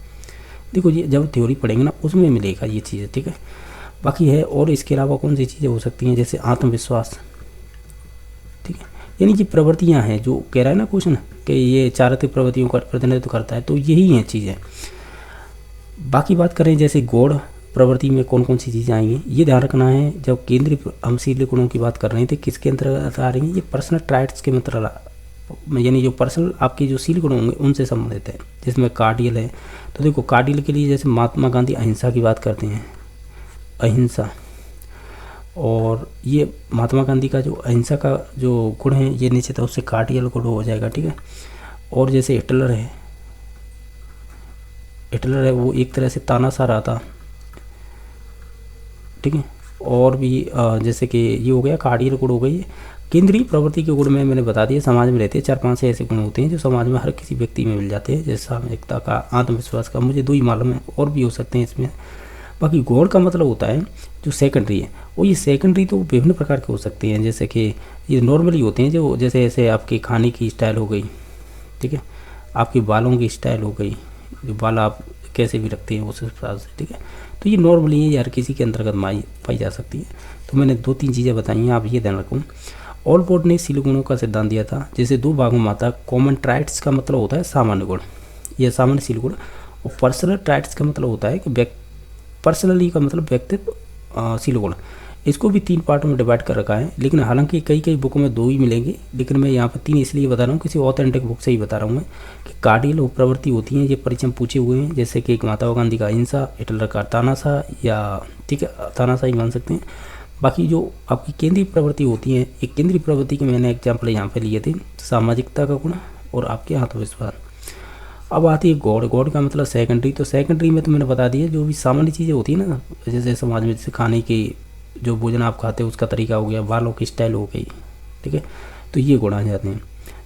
देखो, ये जब थ्योरी पढ़ेंगे ना उसमें मिलेगा ये चीज़ें, ठीक है। बाकी है और इसके अलावा कौन सी चीज़ें हो सकती हैं, जैसे आत्मविश्वास, ठीक है। यानी कि प्रवृत्तियाँ हैं, जो कह रहा है ना क्वेश्चन कि ये चारित्रिक प्रवृत्तियों का प्रतिनिधित्व करता है, तो यही हैं चीज़ें। बाकी बात करें जैसे गौड़ प्रवृत्ति में कौन कौन सी चीज़ें आएंगी, ये ध्यान रखना है। जब केंद्रीय हम सील गुणों की बात कर रहे थे, किसके अंतर्गत आ रही हैं? ये पर्सनल ट्राइट्स के मतलब, यानी जो पर्सनल आपके जो सील गुण होंगे उनसे संबंधित है, जिसमें कार्डियल है। तो देखो, कार्डियल के लिए जैसे महात्मा गांधी अहिंसा की बात करते हैं, अहिंसा, और ये महात्मा गांधी का जो अहिंसा का जो गुण है, ये निश्चित रूप से कार्डियल गुण हो जाएगा, ठीक है। और जैसे हिटलर है, वो एक तरह से तानाशाह रहा था, ठीक है। और भी जैसे कि ये हो गया कार्डियल गुण हो गई। केंद्रीय प्रवृत्ति के गुण में मैंने बता दिया, समाज में रहते हैं 4-5 ऐसे गुण होते हैं जो समाज में हर किसी व्यक्ति में मिल जाते हैं, जैसे सामाजिकता का, आत्मविश्वास का, मुझे 2 ही मालूम है, और भी हो सकते हैं इसमें। बाकी गौड़ का मतलब होता है जो सेकेंडरी है, और ये सेकेंडरी तो विभिन्न प्रकार के हो सकते हैं, जैसे कि ये नॉर्मली होते हैं, जो जैसे ऐसे आपके खाने की स्टाइल हो गई, ठीक है, आपके बालों की स्टाइल हो गई, जो बाल आप कैसे भी रखते हैं उस हिसाब से, ठीक है। तो ये नॉर्मली है, यार किसी के अंतर्गत पाई जा सकती है। तो मैंने 2-3 चीज़ें बताई हैं, आप ये ध्यान रखो। ऑलपोर्ट ने सील गुणों का सिद्धांत दिया था, जैसे 2 भागों में आता। कॉमन ट्राइट्स का मतलब होता है सामान्य गुण, यह सामान्य सील गुण, और पर्सनल ट्राइट्स का मतलब होता है कि पर्सनली का मतलब व्यक्तित्व सील गुण। इसको भी 3 पार्ट में डिवाइड कर रखा है, लेकिन हालांकि कई कई बुकों में 2 ही मिलेंगे, लेकिन मैं यहाँ पर 3 इसलिए बता रहा हूँ, किसी ऑथेंटिक बुक से ही बता रहा हूँ मैं कि कार्डियल प्रवृत्ति होती हैं, ये परिचय पूछे हुए हैं, जैसे कि एक महात्मा गांधी का अहिंसा, हिटलर का तानाशाह, या ठीक है तानाशाह ही मान सकते हैं। बाकी जो आपकी केंद्रीय प्रवृत्ति होती है, एक केंद्रीय प्रवृत्ति के मैंने एग्जाम्पल यहाँ पे लिए थे, सामाजिकता का गुण और आपके आत्मविश्वास। अब आती है गॉड। गॉड का मतलब सेकेंडरी। तो सेकेंडरी में तो मैंने बता दिया, जो भी सामान्य चीज़ें होती है ना, जैसे समाज में जैसे खाने की, जो भोजन आप खाते हो उसका तरीका हो गया, बालों की स्टाइल हो गई, ठीक है, तो ये गुण आ जाते हैं।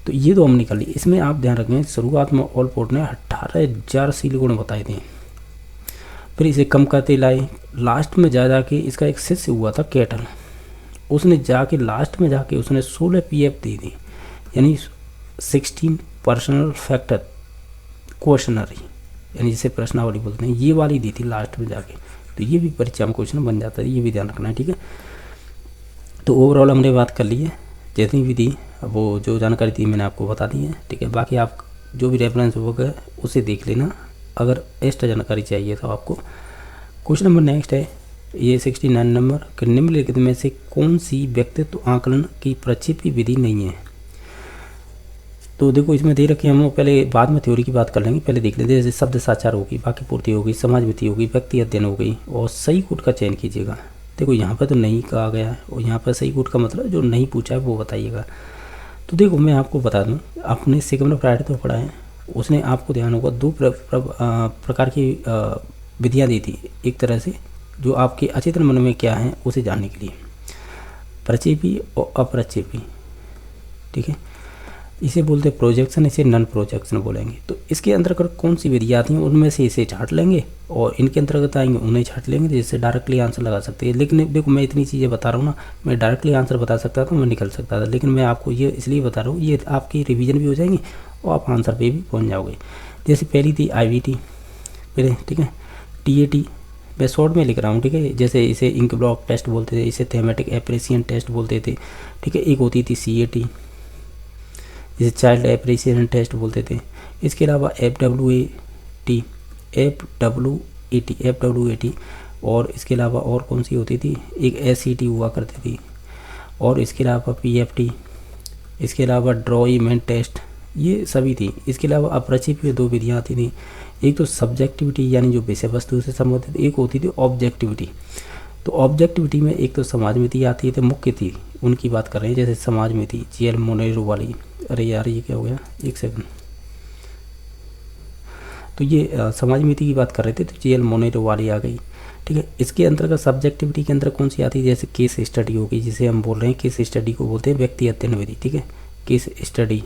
तो ये तो हम निकाल ली। इसमें आप ध्यान रखें, शुरुआत में ऑलपोर्ट ने 18,000 शील गुण बताए थे, फिर इसे कम करते लाए, लास्ट में जा के इसका एक शिष्य हुआ था कैटल, उसने जाके लास्ट में जाके उसने 16 PF दी थी, यानी 16 पर्सनल फैक्टर क्वेश्चनरी, यानी जिसे प्रश्नावली बोलते हैं, ये वाली दी थी लास्ट में जाके। तो ये भी परीक्षा में क्वेश्चन बन जाता है, ये भी ध्यान रखना है, ठीक है। तो ओवरऑल हमने बात कर ली है, जितनी भी थी वो जो जानकारी थी मैंने आपको बता दी है, ठीक है। बाकी आप जो भी रेफरेंस बुक है उसे देख लेना, अगर एक्स्ट्रा जानकारी चाहिए तो आपको। क्वेश्चन नंबर नेक्स्ट है ये 69 नंबर कि निम्नलिखित में से कौन सी व्यक्तित्व आकलन की प्रक्षेपी विधि नहीं है। तो देखो इसमें दे रखे हम पहले बाद में थ्योरी की बात कर लेंगे, पहले देख लेते हैं। जैसे शब्द साचार होगी, वाक्य पूर्ति होगी, समाज विधि होगी, व्यक्ति अध्ययन हो गई, और सही कूट का चयन कीजिएगा। देखो यहाँ पर तो नहीं कहा गया है, और यहाँ पर सही कूट का मतलब जो नहीं पूछा है वो बताइएगा। तो देखो मैं आपको बता दूँ, आपने सिगमंड फ्रायड तो पढ़ा है, उसने आपको ध्यान होगा 2 प्रकार की विधियाँ दी थी, एक तरह से जो आपके अचेतन मन में क्या है उसे जानने के लिए, प्रक्षेपी और अप्रक्षेपी, ठीक है। इसे बोलते हैं प्रोजेक्शन, इसे नॉन प्रोजेक्शन बोलेंगे। तो इसके अंतर्गत कौन सी विधि आती हैं उनमें से इसे छांट लेंगे, और इनके अंतर्गत आएंगे उन्हें छांट लेंगे, जिससे डायरेक्टली आंसर लगा सकते हैं। लेकिन देखो मैं इतनी चीज़ें बता रहा हूँ ना, मैं डायरेक्टली आंसर बता सकता था, मैं निकल सकता था, लेकिन मैं आपको ये इसलिए बता रहा हूँ, ये आपकी रिविजन भी हो जाएंगी और आप आंसर पे भी पहुँच जाओगे। जैसे पहली थी IVT पहले, ठीक है, TAT मैं शॉर्ट में लिख रहा हूँ, ठीक है, जैसे इसे इंक ब्लॉक टेस्ट बोलते थे, इसे थेमेटिक एप्रिसिएशन टेस्ट बोलते थे, ठीक है। एक होती थी CAT, जिसे चाइल्ड एप्रिसिएशन टेस्ट बोलते थे। इसके अलावा FWAT, और इसके अलावा और कौन सी होती थी, एक SCT हुआ करती थी, और इसके अलावा PFT, इसके अलावा ड्रॉइमेंट टेस्ट, ये सभी थी। इसके अलावा अप्रक्षेपी 2 विधियाँ आती थी, एक तो सब्जेक्टिविटी यानी जो विषय वस्तु से संबंधित, एक होती थी ऑब्जेक्टिविटी। तो ऑब्जेक्टिविटी में एक तो समाज मिति आती है, तो मुख्य थी उनकी बात कर रहे हैं, जैसे समाज मिति GL मोनेरो वाली। अरे यार ये क्या हो गया, एक सेकंड। तो ये समाज मिति की बात कर रहे थे, तो GL मोनेरो वाली आ गई, ठीक है। इसके अंतर्गत सब्जेक्टिविटी के अंदर कौन सी आती है, जैसे केस स्टडी होगी, जिसे हम बोल रहे हैं केस स्टडी को बोलते हैं व्यक्ति अध्ययन विधि, ठीक है, केस स्टडी।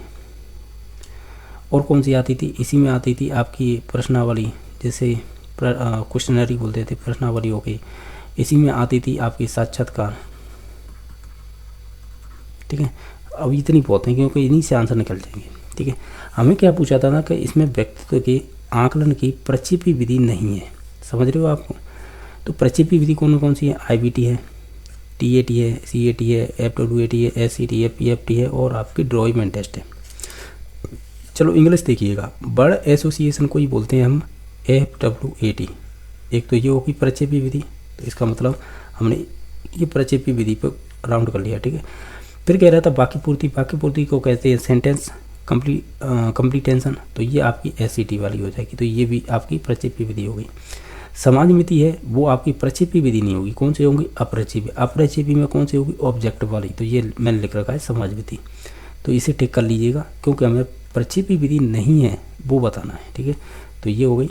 और कौन सी आती थी, इसी में आती थी आपकी प्रश्नावली, जैसे क्वेश्चनरी बोलते थे, प्रश्नावली हो गई। इसी में आती थी आपकी साक्षात्कार, ठीक है। अब इतनी बहुत है क्योंकि इन्हीं से आंसर निकल जाएंगे, ठीक है। हमें क्या पूछा था ना कि इसमें व्यक्तित्व के आकलन की प्रक्षेपी विधि नहीं है, समझ रहे हो आपको। तो प्रक्षेपी विधि कौन कौन सी है, IVT है, TAT है, CAT है, FWAT है, SCT है, PFT है, और आपकी ड्रॉइमेंट टेस्ट है। चलो इंग्लिश देखिएगा, वर्ड एसोसिएशन को ही बोलते हैं हम FWAT। एक तो ये होगी प्रक्षेपी विधि, तो इसका मतलब हमने ये प्रक्षेपी विधि पर राउंड कर लिया, ठीक है। फिर कह रहा था वाक्य पूर्ति, वाक्य पूर्ति को कहते हैं सेंटेंस कंप्लीटेंशन, तो ये आपकी SCT वाली हो जाएगी, तो ये भी आपकी प्रक्षेपी विधि हो गई। समाज मिति है वो आपकी प्रक्षेपी विधि नहीं होगी, कौन सी होगी, अप्रक्षेपी। अप्रक्षेपी में कौन सी होगी, ऑब्जेक्ट वाली, तो ये मैंने लिख रखा है समाज मिति, तो इसे टिक कर लीजिएगा, क्योंकि हमें प्रक्षेपी विधि नहीं है वो बताना है, ठीक है। तो ये हो गई।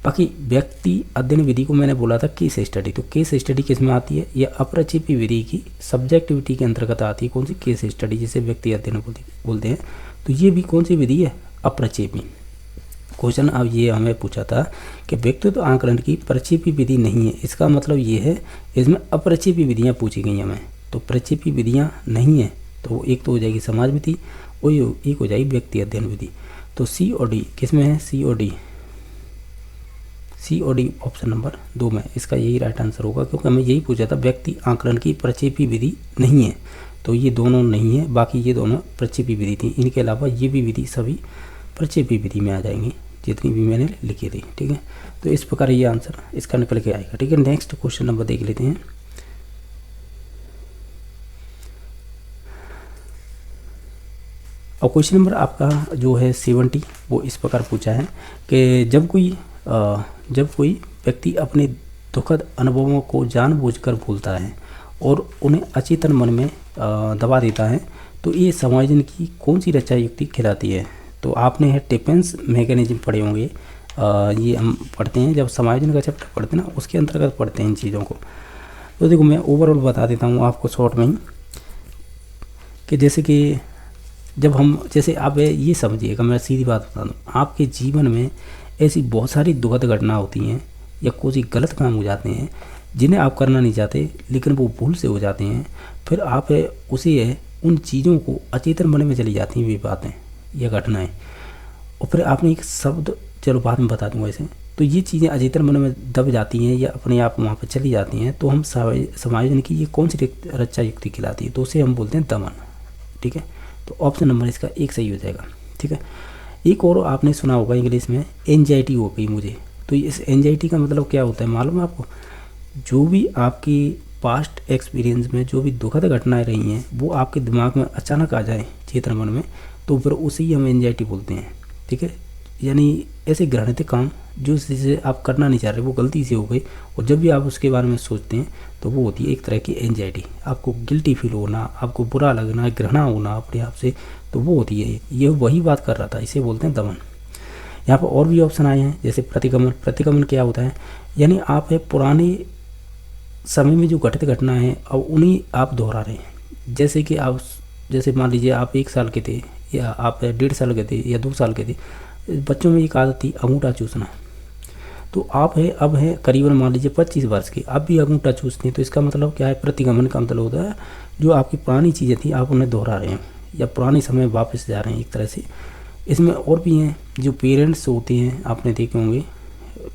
बाकी व्यक्ति अध्ययन विधि को मैंने बोला था केस स्टडी, तो केस स्टडी किस में आती है, ये अप्रक्षेपी विधि की सब्जेक्टिविटी के अंतर्गत आती है, कौन सी, केस स्टडी, जिसे व्यक्ति अध्ययन बोलते हैं। तो ये भी कौन सी विधि है, अप्रक्षेपी। क्वेश्चन अब ये हमें पूछा था कि व्यक्तित्व आकलन की प्रक्षेपी विधि नहीं है, इसका मतलब ये है इसमें अप्रक्षेपी विधियाँ पूछी गई हमें। तो प्रक्षेपी विधियाँ नहीं है, तो वो एक तो हो जाएगी समाज विधि और एक हो जाएगी व्यक्ति अध्ययन विधि। तो C और D किस में है, C और D ऑप्शन नंबर 2 में इसका यही राइट आंसर होगा, क्योंकि हमें यही पूछा था व्यक्ति आकलन की प्रक्षेपी विधि नहीं है, तो ये दोनों नहीं है, बाकी ये दोनों प्रक्षेपी विधि थी। इनके अलावा ये भी विधि सभी प्रक्षेपी विधि में आ जाएंगी, जितनी भी मैंने लिखी थी, ठीक है। तो इस प्रकार ये आंसर इसका निकल के आएगा, ठीक है। नेक्स्ट क्वेश्चन नंबर देख लेते हैं। और क्वेश्चन नंबर आपका जो है 70 वो इस प्रकार पूछा है कि जब कोई व्यक्ति अपने दुखद अनुभवों को जानबूझकर भूलता है और उन्हें अचेतन मन में दबा देता है तो ये समायोजन की कौन सी रक्षा युक्ति कहलाती है। तो आपने डिफेंस मैकेनिज्म पढ़े होंगे, ये हम पढ़ते हैं जब समायोजन का चैप्टर पढ़ते हैं ना, उसके अंतर्गत पढ़ते हैं इन चीज़ों को। तो देखो मैं ओवरऑल बता देता हूँ आपको शॉर्ट में ही कि जैसे कि जब हम जैसे आप ये समझिएगा, मैं सीधी बात बता दूँ, आपके जीवन में ऐसी बहुत सारी दुखद घटना होती हैं या कोई गलत काम हो जाते हैं जिन्हें आप करना नहीं चाहते लेकिन वो भूल से हो जाते हैं, फिर आप उसे उन चीज़ों को अचेतन मन में चली जाती हैं वे बातें या घटनाएं, और फिर आपने एक शब्द चलो बाद में बता दूंगा ऐसे, तो ये चीज़ें अचेतन मन में दब जाती हैं या अपने आप वहाँ पर चली जाती हैं, तो हम समायोजन की ये कौन सी रक्षा युक्ति खिलाती है, तो उसे हम बोलते हैं दमन। ठीक है, तो ऑप्शन नंबर इसका एक सही हो जाएगा। ठीक है, एक और आपने सुना होगा इंग्लिश में एंजाइटी हो गई मुझे, तो इस एंजाइटी का मतलब क्या होता है मालूम है आपको? जो भी आपकी पास्ट एक्सपीरियंस में जो भी दुखद घटनाएं रही हैं वो आपके दिमाग में अचानक आ जाए चेतन मन में, तो फिर उसे ही हम एंजाइटी बोलते हैं। ठीक है, यानी ऐसे घृणित काम जो जिसे आप करना नहीं चाह रहे वो गलती से हो गई, और जब भी आप उसके बारे में सोचते हैं तो वो होती है एक तरह की एंजाइटी, आपको गिल्टी फील होना, आपको बुरा लगना, घृणा होना अपने आप से, तो वो होती है। ये वही बात कर रहा था, इसे बोलते हैं दमन। यहाँ पर और भी ऑप्शन आए हैं जैसे प्रतिगमन। प्रतिगमन क्या होता है, यानी आप पुराने समय में जो घटित घटना है अब उन्हीं आप दोहरा रहे हैं। जैसे कि आप जैसे मान लीजिए आप 1 साल के थे या आप 1.5 साल के थे या 2 साल के थे, बच्चों में एक आदत थी अंगूठा चूसना, तो आप अब है करीबन मान लीजिए 25 वर्ष के, आप भी अंगूठा चूसते हैं, तो इसका मतलब क्या है? प्रतिगमन का मतलब होता है जो आपकी पुरानी चीज़ें थी आप उन्हें दोहरा रहे हैं या पुराने समय वापस जा रहे हैं एक तरह से। इसमें और भी हैं जो पेरेंट्स होते हैं, आपने देखे होंगे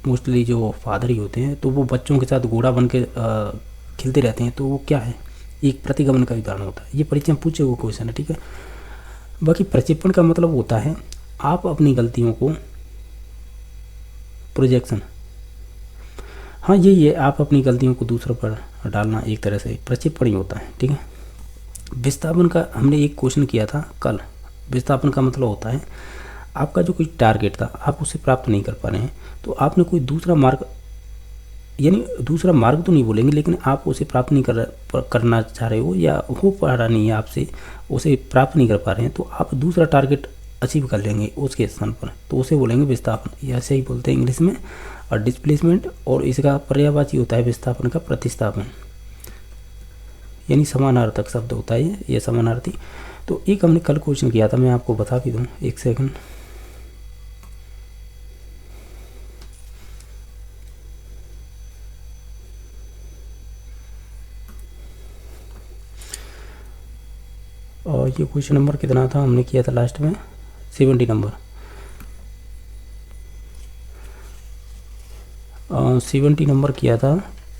मोस्टली जो फादर ही होते हैं, तो वो बच्चों के साथ घोड़ा बन के खेलते रहते हैं, तो वो क्या है? एक प्रतिगमन का उदाहरण होता है। ये परीक्षा में पूछे हुए क्वेश्चन है। ठीक है, बाकी प्रक्षेपण का मतलब होता है आप अपनी गलतियों को प्रोजेक्शन, हाँ यही है, आप अपनी गलतियों को दूसरों पर डालना, एक तरह से प्रक्षेपण ही होता है। ठीक है, विस्थापन का हमने एक क्वेश्चन किया था कल। विस्थापन का मतलब होता है आपका जो कोई टारगेट था आप उसे प्राप्त नहीं कर पा रहे हैं, तो आपने कोई दूसरा मार्ग, यानी दूसरा मार्ग तो नहीं बोलेंगे लेकिन आप उसे प्राप्त नहीं करना चाह रहे हो या हो पा रहा नहीं है आपसे, उसे प्राप्त नहीं कर पा रहे हैं, तो आप दूसरा टारगेट अचीव कर लेंगे उसके स्थान पर, तो उसे बोलेंगे विस्थापन, ऐसे ही बोलते हैं इंग्लिश में। और डिस्प्लेसमेंट, और इसका पर्यायवाची होता है विस्थापन का प्रतिस्थापन, यानी समानार्थक शब्द होता है ये समानार्थी। तो एक हमने कल क्वेश्चन किया था, मैं आपको बता भी दूँ, एक सेकंड। और ये क्वेश्चन नंबर कितना था हमने किया था लास्ट में? 70 नंबर। 70 नंबर किया था,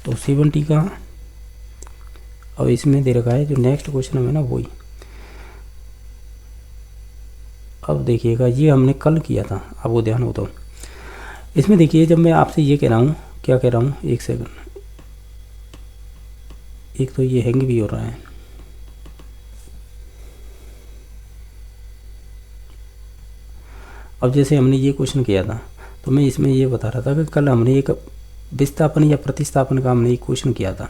तो 70 का अब इसमें दे रखा है जो नेक्स्ट क्वेश्चन है ना वही। अब देखिएगा ये हमने कल किया था, अब वो ध्यान हो तो इसमें देखिए, जब मैं आपसे ये कह रहा हूँ, क्या कह रहा हूँ, एक सेकंड, एक तो ये हैंग भी हो रहा है। अब जैसे हमने ये क्वेश्चन किया था तो मैं इसमें ये बता रहा था कि कल हमने एक विस्थापन या प्रतिस्थापन का हमने एक क्वेश्चन किया था,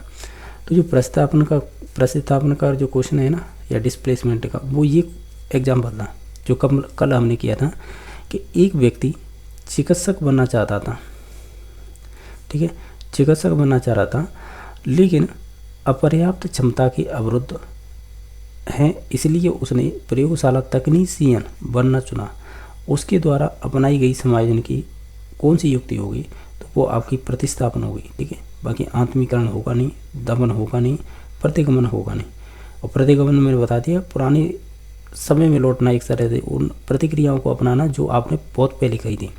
तो जो प्रतिस्थापन का जो क्वेश्चन है ना या डिस्प्लेसमेंट का, वो ये एग्जाम्पल था जो कल हमने किया था कि एक व्यक्ति चिकित्सक बनना चाहता था। ठीक है, चिकित्सक बनना चाह रहा था लेकिन अपर्याप्त क्षमता के अवरुद्ध हैं, इसलिए उसने प्रयोगशाला तकनीशियन बनना चुना। उसके द्वारा अपनाई गई समायोजन की कौन सी युक्ति होगी? तो वो आपकी प्रतिस्थापन होगी। ठीक है, बाकी आत्मीकरण होगा नहीं, दमन होगा नहीं, प्रतिगमन होगा नहीं। और प्रतिगमन मैंने बता दिया पुराने समय में लौटना, एक तरह से उन प्रतिक्रियाओं को अपनाना जो आपने बहुत पहले कही थी।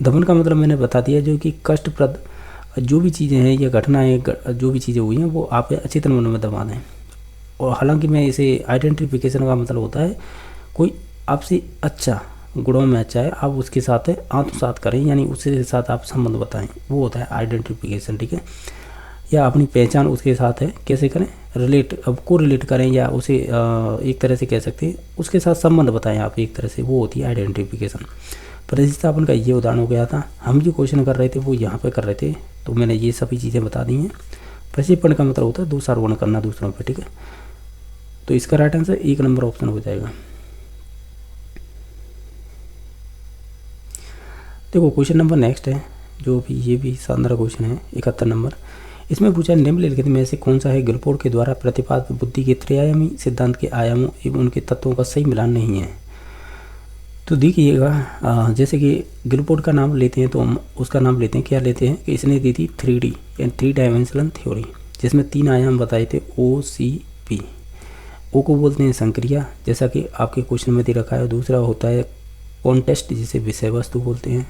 दमन का मतलब मैंने बता दिया जो कि कष्टप्रद जो भी चीज़ें हैं या घटनाएँ जो भी चीज़ें हुई हैं वो आप अचेतन मन में दबा दें। और हालांकि मैं इसे आइडेंटिफिकेशन का मतलब होता है कोई आपसे अच्छा गुणों में अच्छा है, आप उसके साथ आत्मसात करें, यानी उसके साथ आप संबंध बताएं, वो होता है आइडेंटिफिकेशन। ठीक है, या अपनी पहचान उसके साथ है कैसे करें, रिलेट अब को रिलेट करें या उसे एक तरह से कह सकते हैं उसके साथ संबंध बताएं आप एक तरह से, वो होती है आइडेंटिफिकेशन। प्रतिस्थापन का ये उदाहरण हो गया था। हम जो क्वेश्चन कर रहे थे वो यहाँ पे कर रहे थे, तो मैंने ये सभी चीज़ें बता दी हैं। प्रक्षेपण का मतलब होता है दोषारोपण करना दूसरों पर, ठीक है। तो इसका राइट आंसर 1 नंबर ऑप्शन हो जाएगा। देखो क्वेश्चन नंबर नेक्स्ट है, जो भी ये भी शानदार क्वेश्चन है, 71 नंबर। इसमें पूछा निम्नलिखित में से कौन सा है गिलफोर्ड के द्वारा प्रतिपादित बुद्धि के त्रिआयामी सिद्धांत के आयामों एवं उनके तत्वों का सही मिलान नहीं है। तो देखिएगा, जैसे कि गिलफोर्ड का नाम लेते हैं तो हम उसका नाम लेते हैं, क्या लेते हैं कि इसने दी थी 3D यानी 3 डायमेंशनल थ्योरी, जिसमें 3 आयाम बताए थे OCP। ओ को बोलते हैं संक्रिया, जैसा कि आपके क्वेश्चन में दे रखा है। दूसरा होता है कॉन्टेस्ट, जिसे विषय वस्तु बोलते हैं।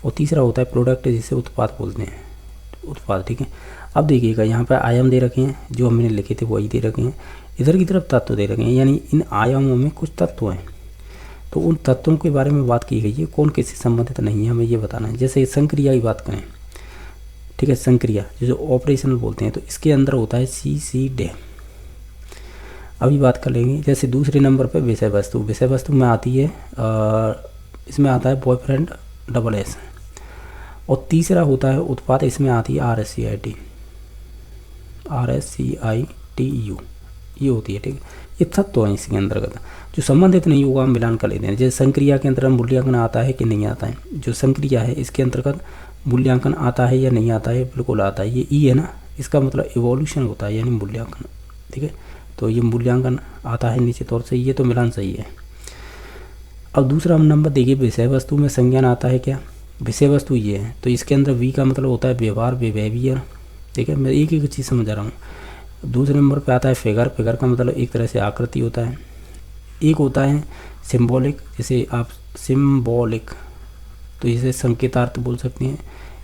और तीसरा होता है प्रोडक्ट, जिसे उत्पाद बोलते हैं, उत्पाद, ठीक है। अब देखिएगा यहाँ पर आयाम दे रखे हैं, जो हमने लिखे थे वही दे रखे हैं। इधर की तरफ तत्व दे रखे हैं, यानी इन आयामों में कुछ तत्व हैं, तो उन तत्वों के बारे में बात की गई है, कौन किससे संबंधित नहीं है हमें ये बताना है। जैसे संक्रिया की बात करें, ठीक है, संक्रिया जिसे ऑपरेशनल बोलते हैं, तो इसके अंदर होता है CCD। अभी बात कर लेंगे। जैसे दूसरे नंबर पर विषय वस्तु, विषय वस्तु में आती है इसमें आता है बॉयफ्रेंड SS। और तीसरा होता है उत्पाद, इसमें आती है RSCITU, ये होती है, ठीक है। ये तत्व है इसके अंतर्गत, जो संबंधित नहीं होगा हम मिलान कर लेते हैं। जैसे संक्रिया के अंतर्गत मूल्यांकन आता है कि नहीं आता है, जो संक्रिया है इसके अंतर्गत मूल्यांकन आता है या नहीं आता है, बिल्कुल आता है। ये ई है ना, इसका मतलब इवोल्यूशन होता है यानी मूल्यांकन, ठीक है। तो ये मूल्यांकन आता है निश्चित तौर से, ये तो मिलान सही है। अब दूसरा नंबर देखिए, विषय वस्तु में संज्ञान आता है क्या, विषय वस्तु ये है, तो इसके अंदर वी का मतलब होता है व्यवहार, बिहेवियर, ठीक है। मैं एक एक चीज़ समझ रहा हूँ। दूसरे नंबर पे आता है फिगर, फिगर का मतलब एक तरह से आकृति होता है। एक होता है सिम्बॉलिक, जैसे आप सिम्बॉलिक, तो इसे संकेतार्थ बोल सकते हैं।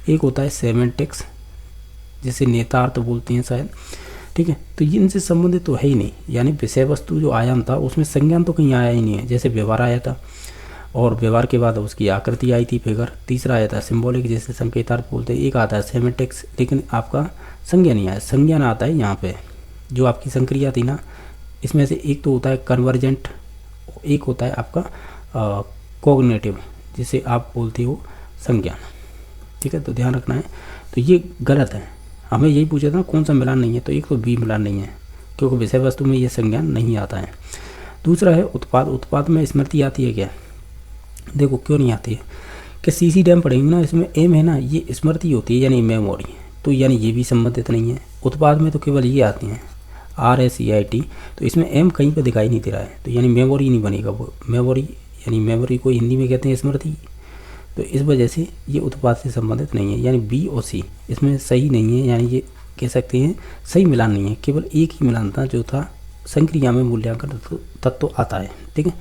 एक होता है सेमेंटिक्स, जिसे नेतार्थ बोलते हैं शायद, ठीक है। तो ये इनसे संबंधित तो है ही नहीं, यानी विषय वस्तु जो आयाम था उसमें संज्ञान तो कहीं आया ही नहीं है। जैसे व्यवहार आया था, और व्यवहार के बाद उसकी आकृति आई थी फिगर। तीसरा आया था सिम्बॉलिक, जैसे संकेतार्थ बोलते हैं। एक आता है सेमेंटिक्स, लेकिन आपका संज्ञान नहीं आया। संज्ञान आता है यहाँ पे, जो आपकी संक्रिया थी ना, इसमें से एक तो होता है कन्वर्जेंट, एक होता है आपका कॉग्निटिव, जिसे आप बोलते हो संज्ञान, ठीक है। तो ध्यान रखना है। तो ये गलत है, हमें यही पूछा था कौन सा मिलान नहीं है, तो एक तो बी मिलान नहीं है, क्योंकि विषय वस्तु में ये संज्ञान नहीं आता है। दूसरा है उत्पाद, उत्पाद में स्मृति आती है क्या, देखो क्यों नहीं आती है कि CCD हम पढ़ेंगे ना, इसमें एम है ना, ये स्मृति होती है यानी मेमोरी, तो यानी ये भी संबंधित नहीं है। उत्पाद में तो केवल ये आती हैं RSCIT, तो इसमें एम कहीं पर दिखाई नहीं दे रहा है, तो यानी मेमोरी नहीं बनेगा वो। मेमोरी यानी मेमोरी को हिंदी में कहते हैं स्मृति, तो इस वजह से ये उत्पाद से संबंधित नहीं है, यानी B और C इसमें सही नहीं है, यानी ये कह सकते हैं सही मिलान नहीं है। केवल एक ही मिलान था जो था संक्रिया में मूल्यांकन तत्व आता है, ठीक है।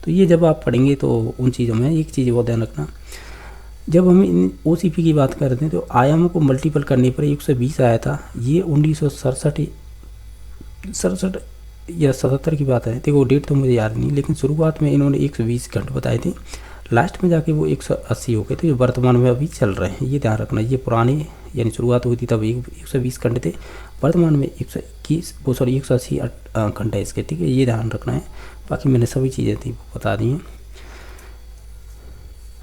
तो ये जब आप पढ़ेंगे तो उन चीज़ों में एक चीज़ वो ध्यान रखना, जब हम इन OCP की बात करते हैं तो आयामों को मल्टीपल करने पर 120 आया था। ये 1967 या 77 की बात है, देखो डेट तो मुझे याद नहीं, लेकिन शुरुआत में इन्होंने 120 घंटे बताए थे, लास्ट में जाके वो 180 हो गए थे, जो वर्तमान में अभी चल रहे हैं। ये ध्यान रखना, ये पुराने यानी शुरुआत हुई थी तब 120 घंटे थे, वर्तमान में 180 घंटे इसके, ठीक है। ये ध्यान रखना है। बाकी मैंने सभी चीज़ें थी वो बता दी हैं।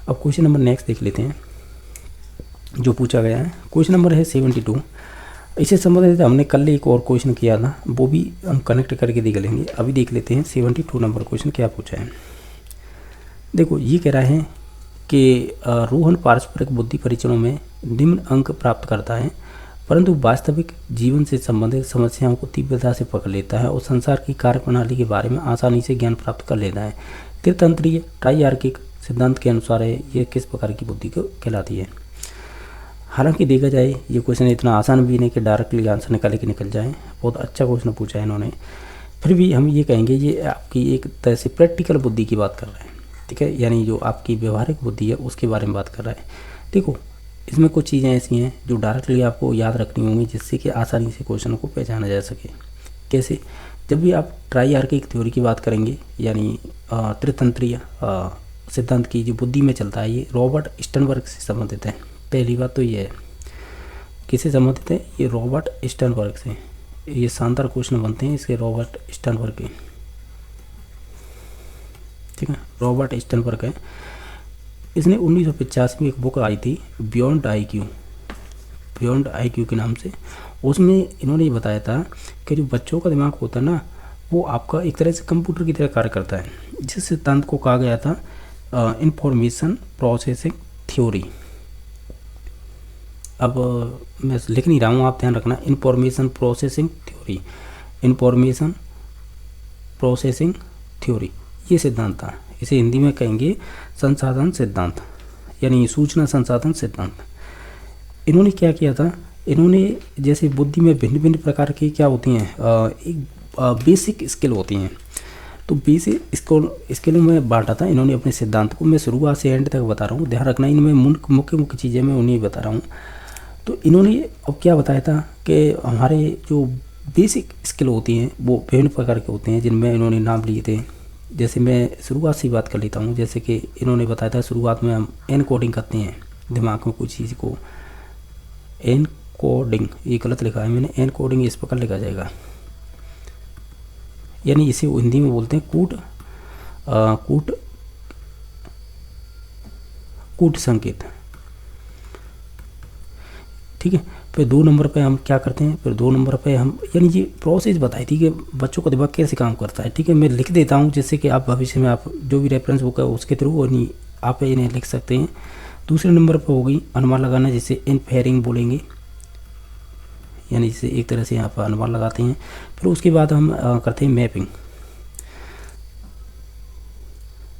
अब क्वेश्चन नंबर नेक्स्ट देख लेते हैं जो पूछा गया है। क्वेश्चन नंबर है 72। इससे संबंधित हमने कल एक और क्वेश्चन किया था, वो भी हम कनेक्ट करके देख लेंगे। अभी देख लेते हैं 72 नंबर क्वेश्चन क्या पूछा है। देखो ये कह रहा है कि रोहन पारस्परिक बुद्धि परीक्षणों में निम्न अंक प्राप्त करता है, परंतु वास्तविक जीवन से संबंधित समस्याओं को तीव्रता से पकड़ लेता है और संसार की कार्यप्रणाली के बारे में आसानी से ज्ञान प्राप्त कर लेता है। त्रितंत्रीय ट्राइआर्किक सिद्धांत के अनुसार है ये किस प्रकार की बुद्धि को कहलाती है। हालांकि देखा जाए ये क्वेश्चन इतना आसान भी नहीं कि डायरेक्टली आंसर निकाले कि निकल जाए, बहुत अच्छा क्वेश्चन पूछा है इन्होंने। फिर भी हम ये कहेंगे ये आपकी एक तरह से प्रैक्टिकल बुद्धि की बात कर रहे हैं, ठीक है, यानी जो आपकी व्यवहारिक बुद्धि है उसके बारे में बात कर रहा है। देखो इसमें कुछ चीज़ें ऐसी हैं जो डायरेक्टली आपको याद रखनी होंगी, जिससे कि आसानी से क्वेश्चन को पहचाना जा सके। कैसे, जब भी आप ट्राइआर्किक थ्योरी की बात करेंगे, यानी त्रितंत्रीय सिद्धांत की जो बुद्धि में चलता है, ये रॉबर्ट स्टर्नबर्ग से संबंधित है। पहली बात तो ये है, किससे संबंधित है, ये रॉबर्ट स्टर्नबर्ग से। ये शानदार क्वेश्चन बनते हैं इसके रॉबर्ट स्टर्नबर्ग के, ठीक है। रॉबर्ट स्टर्नबर्ग है, इसने 1985 में एक बुक आई थी बियॉन्ड आईक्यू के नाम से। उसमें इन्होंने ये बताया था कि जो बच्चों का दिमाग होता है ना, वो आपका एक तरह से कंप्यूटर की तरह कार्य करता है। जिस सिद्धांत को कहा गया था इंफॉर्मेशन प्रोसेसिंग थ्योरी। अब मैं लिख नहीं रहा हूँ, आप ध्यान रखना, इंफॉर्मेशन प्रोसेसिंग थ्योरी ये सिद्धांत था। इसे हिंदी में कहेंगे संसाधन सिद्धांत, यानी सूचना संसाधन सिद्धांत। इन्होंने क्या किया था, इन्होंने जैसे बुद्धि में भिन्न भिन्न प्रकार की क्या होती हैं, एक बेसिक स्किल होती हैं, तो बेसिक स्किल में बांटा था इन्होंने अपने सिद्धांत को। मैं शुरुआत से एंड तक बता रहा हूँ, ध्यान रखना, इनमें मुख्य चीज़ें मैं उन्हें बता रहा हूँ। तो इन्होंने अब क्या बताया था कि हमारे जो बेसिक स्किल होती हैं वो विभिन्न प्रकार के होते हैं, जिनमें इन्होंने नाम लिए थे। जैसे मैं शुरुआत से बात कर लेता हूँ, जैसे कि इन्होंने बताया था शुरुआत में हम एनकोडिंग करते हैं दिमाग में कुछ चीज़ को। एनकोडिंग, ये गलत लिखा है मैंने, एनकोडिंग इस प्रकार लिखा जाएगा, यानी इसे हिंदी में बोलते हैं कूट संकेत, ठीक है। फिर 2 नंबर पे हम क्या करते हैं, फिर 2 नंबर पे हम, यानी ये प्रोसेस बताई थी कि बच्चों का दिमाग कैसे काम करता है, ठीक है। मैं लिख देता हूँ जिससे कि आप भविष्य में आप जो भी रेफरेंस बुक है उसके थ्रू आप इन्हें लिख सकते हैं। दूसरे नंबर पर हो गई अनुमान लगाना, जिसे इनफेरिंग बोलेंगे, यानी जिसे एक तरह से यहाँ पर अनुमान लगाते हैं। फिर उसके बाद हम करते हैं मैपिंग।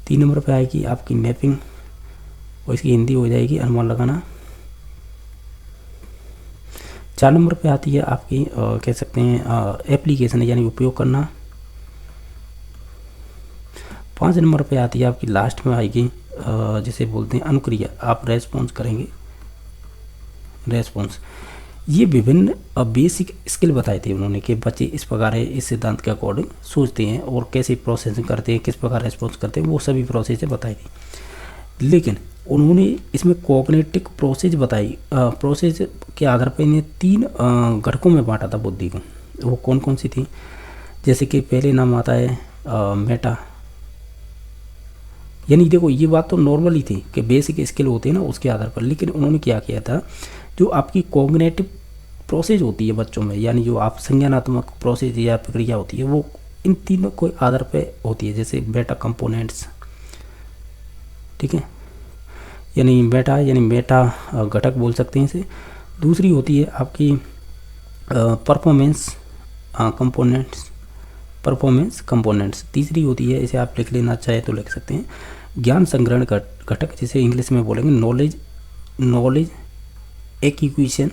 3 नंबर पे आएगी आपकी मैपिंग, और इसकी हिंदी हो जाएगी अनुमान लगाना। 4 नंबर पे आती है आपकी कह सकते हैं एप्लीकेशन, यानी उपयोग करना। 5 नंबर पे आती है आपकी लास्ट में आएगी जिसे बोलते हैं अनुक्रिया, आप रेस्पॉन्स करेंगे, रेस्पॉन्स। ये विभिन्न बेसिक स्किल बताए थे उन्होंने कि बच्चे इस प्रकार है, इस सिद्धांत के अकॉर्डिंग सोचते हैं और कैसे प्रोसेसिंग करते हैं, किस प्रकार रेस्पॉन्स करते हैं, वो सभी प्रोसेस बताई थी। लेकिन उन्होंने इसमें कॉग्निटिव प्रोसेस बताई। प्रोसेस के आधार पर इन्हें 3 घटकों में बांटा था बुद्धि को। वो कौन कौन सी थी, जैसे कि पहले नाम आता है मेटा, यानी देखो ये बात तो नॉर्मल ही थी कि बेसिक स्किल होते हैं ना उसके आधार पर। लेकिन उन्होंने क्या किया था, जो आपकी कॉग्निटिव प्रोसेस होती है बच्चों में, यानी जो आप संज्ञानात्मक प्रोसेस या प्रक्रिया होती है, वो इन तीनों के आधार पर होती है। जैसे बेटा कंपोनेंट्स, ठीक है, यानी मेटा घटक बोल सकते हैं इसे। दूसरी होती है आपकी परफॉर्मेंस कंपोनेंट्स। तीसरी होती है, इसे आप लिख लेना चाहे तो लिख सकते हैं, ज्ञान संग्रहण घटक, जिसे इंग्लिश में बोलेंगे नॉलेज एक्विजिशन,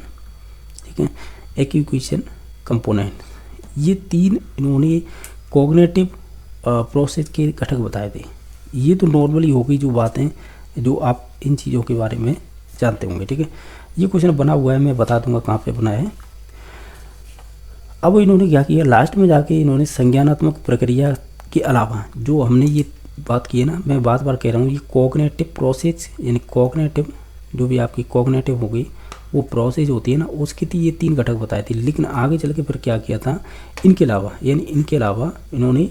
ठीक है, एक्विजिशन कंपोनेंट। ये 3 इन्होंने कॉग्निटिव प्रोसेस के घटक बताए थे। ये तो नॉर्मली हो गई जो बातें जो आप इन चीज़ों के बारे में जानते होंगे, ठीक है। ये क्वेश्चन बना हुआ है, मैं बता दूंगा कहाँ पे बना है। अब इन्होंने क्या किया, लास्ट में जाके इन्होंने संज्ञानात्मक प्रक्रिया के अलावा जो हमने ये बात की है ना, मैं बार बार कह रहा हूँ, ये कॉग्निटिव प्रोसेस, यानी कॉग्निटिव जो भी आपकी कॉग्निटिव हो गई वो प्रोसेस होती है ना, उसके ये 3 घटक बताए थे। लेकिन आगे चल के फिर क्या किया था, इनके अलावा इन्होंने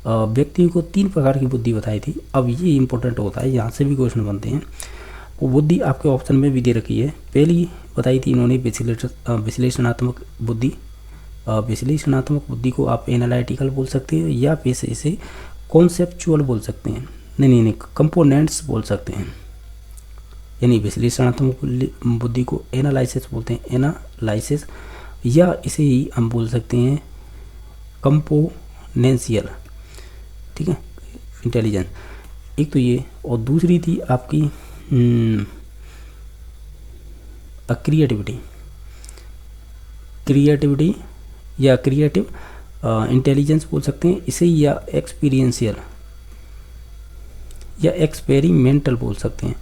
व्यक्ति को 3 प्रकार की बुद्धि बताई थी। अब ये इंपॉर्टेंट होता है, यहाँ से भी क्वेश्चन बनते हैं। वो बुद्धि आपके ऑप्शन में भी दे रखी है। पहली बताई थी इन्होंने विश्लेषणात्मक बुद्धि। विश्लेषणात्मक बुद्धि को आप एनालिटिकल बोल सकते हैं, या फिर इसे कॉन्सेप्चुअल बोल सकते हैं, नहीं कंपोनेंट्स बोल सकते हैं। यानी विश्लेषणात्मक बुद्धि को एनालिसिस बोलते हैं, एनालिसिस, या इसे ही हम बोल सकते हैं कंपोनेंशियल, ठीक है, इंटेलिजेंस। एक तो ये, और दूसरी थी आपकी क्रिएटिविटी या क्रिएटिव इंटेलिजेंस बोल सकते हैं इसे, या एक्सपीरियंशियल या एक्सपेरिमेंटल बोल सकते हैं,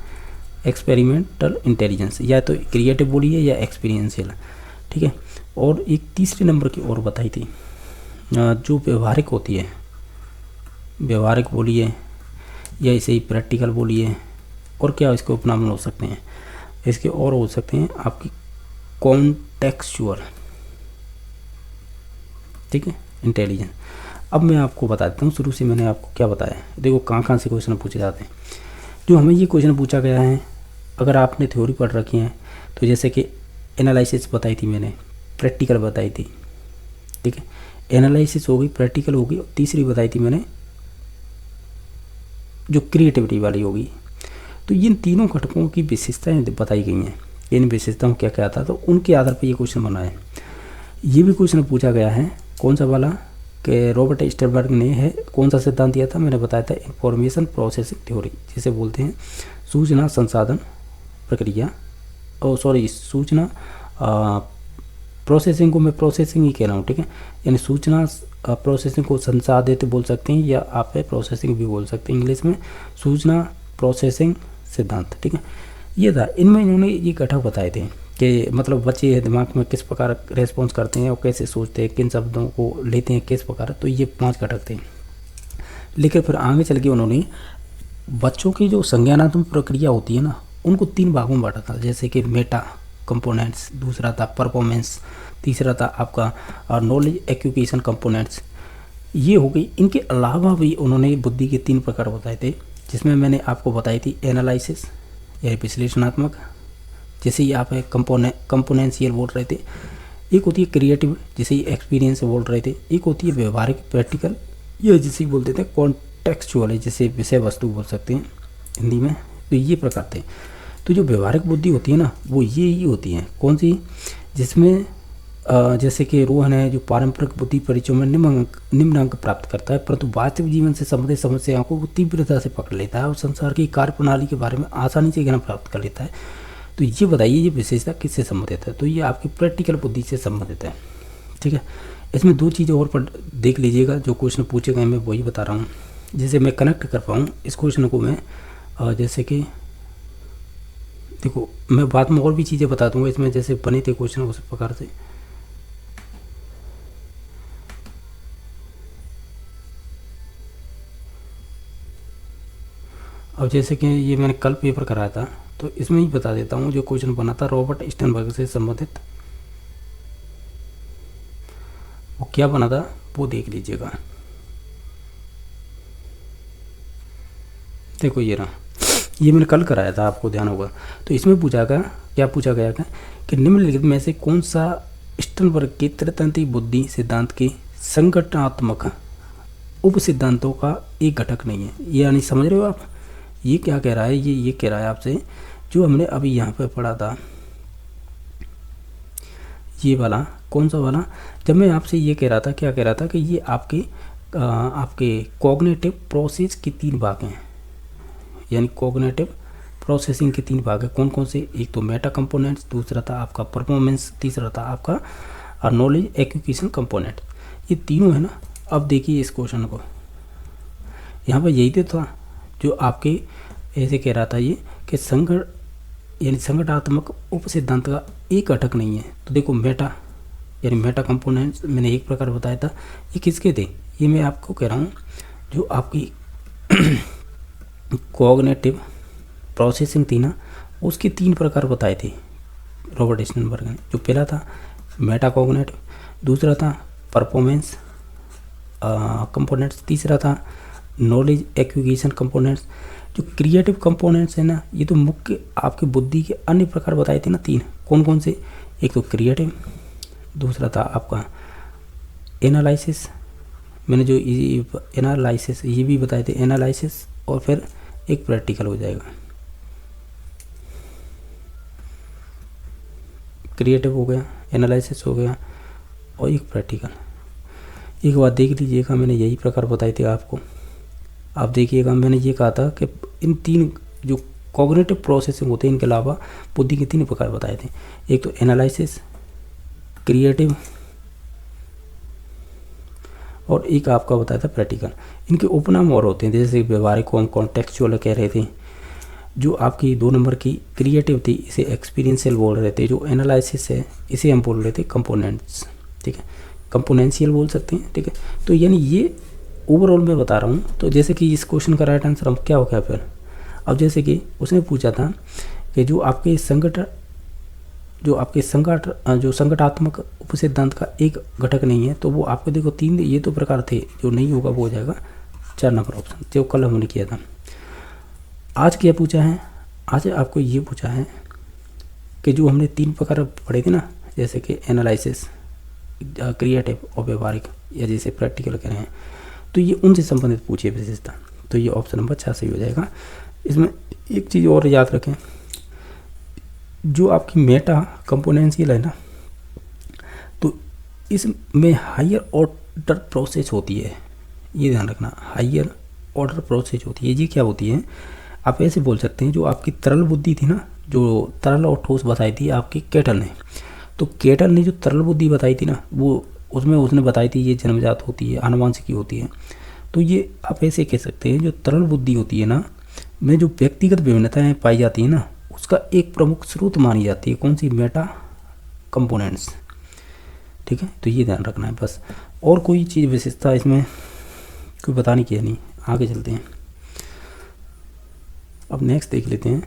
एक्सपेरिमेंटल इंटेलिजेंस, या तो क्रिएटिव बोलिए या एक्सपीरियंशियल, ठीक है। और एक तीसरे नंबर की और बताई थी जो व्यवहारिक होती है, व्यवहारिक बोलिए या इसे ही प्रैक्टिकल बोलिए, और क्या इसके उपनाम हो सकते हैं, इसके और हो सकते हैं आपकी कॉन्टेक्चुअल, ठीक है, इंटेलिजेंस। अब मैं आपको बता देता हूँ, शुरू से मैंने आपको क्या बताया। देखो कहाँ कहाँ से क्वेश्चन पूछे जाते हैं। जो हमें ये क्वेश्चन पूछा गया है, अगर आपने थ्योरी पढ़ रखी है तो जैसे कि एनालिसिस बताई थी मैंने, प्रैक्टिकल बताई थी, ठीक है, एनालिसिस हो गई, प्रैक्टिकल होगी, और तीसरी बताई थी मैंने जो क्रिएटिविटी वाली होगी। तो इन तीनों घटकों की विशेषताएं बताई गई हैं, इन विशेषताओं क्या क्या था, तो उनके आधार पर ये क्वेश्चन बना है। ये भी क्वेश्चन पूछा गया है, कौन सा वाला, कि रॉबर्ट स्टर्नबर्ग ने है कौन सा सिद्धांत दिया था, मैंने बताया था इंफॉर्मेशन प्रोसेसिंग थ्योरी, जिसे बोलते हैं सूचना संसाधन प्रक्रिया, और सॉरी सूचना प्रोसेसिंग को मैं प्रोसेसिंग ही कह रहा हूँ, ठीक है, यानी सूचना प्रोसेसिंग को संसाधित बोल सकते हैं, या आप प्रोसेसिंग भी बोल सकते हैं इंग्लिश में, सूचना प्रोसेसिंग सिद्धांत, ठीक है। ये था, इनमें इन्होंने ये घटक बताए थे कि मतलब बच्चे दिमाग में किस प्रकार रेस्पॉन्स करते हैं और कैसे सोचते हैं, किन शब्दों को लेते हैं किस प्रकार, तो ये 5 घटक थे। लेकिन फिर आगे चल के उन्होंने बच्चों की जो संज्ञानात्मक प्रक्रिया होती है ना, उनको 3 भागों में बांटा था, जैसे कि मेटा कंपोनेंट्स, दूसरा था परफॉर्मेंस, तीसरा था आपका नॉलेज एक्विजिशन कंपोनेंट्स। ये हो गई। इनके अलावा भी उन्होंने बुद्धि के 3 प्रकार बताए थे, जिसमें मैंने आपको बताई थी एनालिसिस या विश्लेषणात्मक, जैसे ही आप कंपोनेंशियल बोल रहे थे, एक होती है क्रिएटिव जिसे एक्सपीरियंस बोल रहे थे, एक होती है व्यवहारिक प्रैक्टिकल, ये जिसे बोलते थे कॉन्टेक्चुअल, जैसे विषय वस्तु बोल सकते हैं हिंदी में। तो ये प्रकार थे। तो जो व्यवहारिक बुद्धि होती है ना, वो ये ही होती है, कौन सी, जिसमें जैसे कि रोहन है जो पारंपरिक बुद्धि परिचयों में निम्न अंक प्राप्त करता है, परंतु वास्तविक जीवन से संबंधित समस्याओं को वो तीव्रता से पकड़ लेता है और संसार की कार्य प्रणाली के बारे में आसानी से ज्ञान प्राप्त कर लेता है। तो ये बताइए ये विशेषता किससे संबंधित है, तो ये आपकी प्रैक्टिकल बुद्धि से संबंधित है, ठीक है। इसमें 2 चीज़ें और पर देख लीजिएगा, जो क्वेश्चन पूछे गए मैं वही बता रहा हूँ, जिसे मैं कनेक्ट कर पाऊँ इस क्वेश्चन को मैं, जैसे कि देखो मैं बाद में और भी चीज़ें बता दूंगा इसमें, जैसे बने थे क्वेश्चन उस प्रकार से। अब जैसे कि ये मैंने कल पेपर कराया था, तो इसमें ही बता देता हूँ जो क्वेश्चन बना था रॉबर्ट स्टर्नबर्ग से संबंधित, वो क्या बना था वो देख लीजिएगा। देखो ये रहा, ये मैंने कल कराया था, आपको ध्यान होगा। तो इसमें पूछा गया, क्या पूछा गया था कि निम्नलिखित में से कौन सा स्टर्नबर्ग के त्रितंत्री बुद्धि सिद्धांत के संगठनात्मक उप सिद्धांतों का एक घटक नहीं है। यानी समझ रहे हो आप, ये क्या कह रहा है, ये कह रहा है आपसे जो हमने अभी यहाँ पर पढ़ा था, ये वाला कौन सा वाला, जब मैं आपसे ये कह रहा था, क्या कह रहा था कि ये आपके कॉग्निटिव प्रोसेस के 3 भाग हैं, यानी कॉग्निटिव प्रोसेसिंग के 3 भाग हैं। कौन कौन से, एक तो मेटा कंपोनेंट्स, दूसरा था आपका परफॉर्मेंस, तीसरा था आपका नॉलेज एक्विजिशन कंपोनेंट। ये तीनों है ना। अब देखिए इस क्वेश्चन को, यहाँ पर यही तो था जो आपके ऐसे कह रहा था ये कि संगठनात्मक उप सिद्धांत का एक घटक नहीं है। तो देखो मेटा यानी मेटा कंपोनेंट्स मैंने एक प्रकार बताया था, ये किसके थे, ये मैं आपको कह रहा हूँ जो आपकी कॉग्निटिव प्रोसेसिंग थी ना, उसके 3 प्रकार बताए थे रॉबर्ट स्टर्नबर्ग ने। जो पहला था मेटा कॉग्निटिव, दूसरा था परफॉर्मेंस कंपोनेंट्स, तीसरा था नॉलेज एक्विजिशन कंपोनेंट्स। जो क्रिएटिव कंपोनेंट्स है ना, ये तो मुख्य आपकी बुद्धि के अन्य प्रकार बताए थे ना 3, कौन कौन से, एक तो क्रिएटिव, दूसरा था आपका एनालिसिस, मैंने जो एनालिसिस ये भी बताए थे एनालिसिस, और फिर एक प्रैक्टिकल हो जाएगा, क्रिएटिव हो गया, एनालिसिस हो गया और एक प्रैक्टिकल। एक बात देख लीजिएगा, मैंने यही प्रकार बताए थे आपको। आप देखिएगा मैंने ये कहा था कि इन 3 जो कॉग्निटिव प्रोसेसिंग होते हैं इनके अलावा बुद्धि के 3 प्रकार बताए थे, एक तो एनालिसिस, क्रिएटिव और एक आपका बताया था प्रैक्टिकल। इनके उपनाम और होते हैं, जैसे व्यवहारिक को हम कॉन्टेक्चुअल कह रहे थे, जो आपकी 2 नंबर की क्रिएटिव थी इसे एक्सपीरियंशियल बोल रहे थे, जो एनालिसिस है इसे हम बोल रहे थे कंपोनेंट्स, ठीक है, कंपोनेंशियल बोल सकते हैं, ठीक है। तो यानी ये ओवरऑल मैं बता रहा हूँ। तो जैसे कि इस क्वेश्चन का राइट आंसर हम क्या हो गया फिर, अब जैसे कि उसने पूछा था कि जो आपके जो आपके जो संगठात्मक उपसिद्धांत का एक घटक नहीं है, तो वो आपको देखो 3 ये तो प्रकार थे, जो नहीं होगा वो हो जाएगा 4 नंबर ऑप्शन, जो कल हमने किया था। आज क्या पूछा है, आज आपको ये पूछा है कि जो हमने 3 प्रकार पढ़े थे ना, जैसे कि एनालिसिस, क्रिएटिव और व्यवहारिक, या जैसे प्रैक्टिकल कह रहे हैं, तो ये उनसे संबंधित पूछिए विशेषता। तो ये ऑप्शन नंबर 4 सही हो जाएगा। इसमें एक चीज़ और याद रखें, जो आपकी मेटा कंपोनेंशियल है ना, तो इसमें हायर ऑर्डर प्रोसेस होती है, ये ध्यान रखना, हायर ऑर्डर प्रोसेस होती है। ये क्या होती है, आप ऐसे बोल सकते हैं, जो आपकी तरल बुद्धि थी ना, जो तरल और ठोस बताई थी आपकी केटल ने, तो केटल ने जो तरल बुद्धि बताई थी ना, वो उसमें उसने बताई थी ये जन्मजात होती है, आनुवंशिकी होती है। तो ये आप ऐसे कह सकते हैं, जो तरल बुद्धि होती है ना, में जो व्यक्तिगत विभिन्नताएं पाई जाती है ना, उसका एक प्रमुख स्रोत मानी जाती है कौन सी, मेटा कंपोनेंट्स। ठीक है, तो ये ध्यान रखना है बस, और कोई चीज़ विशेषता इसमें कोई बताने की है नहीं। आगे चलते हैं, अब नेक्स्ट देख लेते हैं।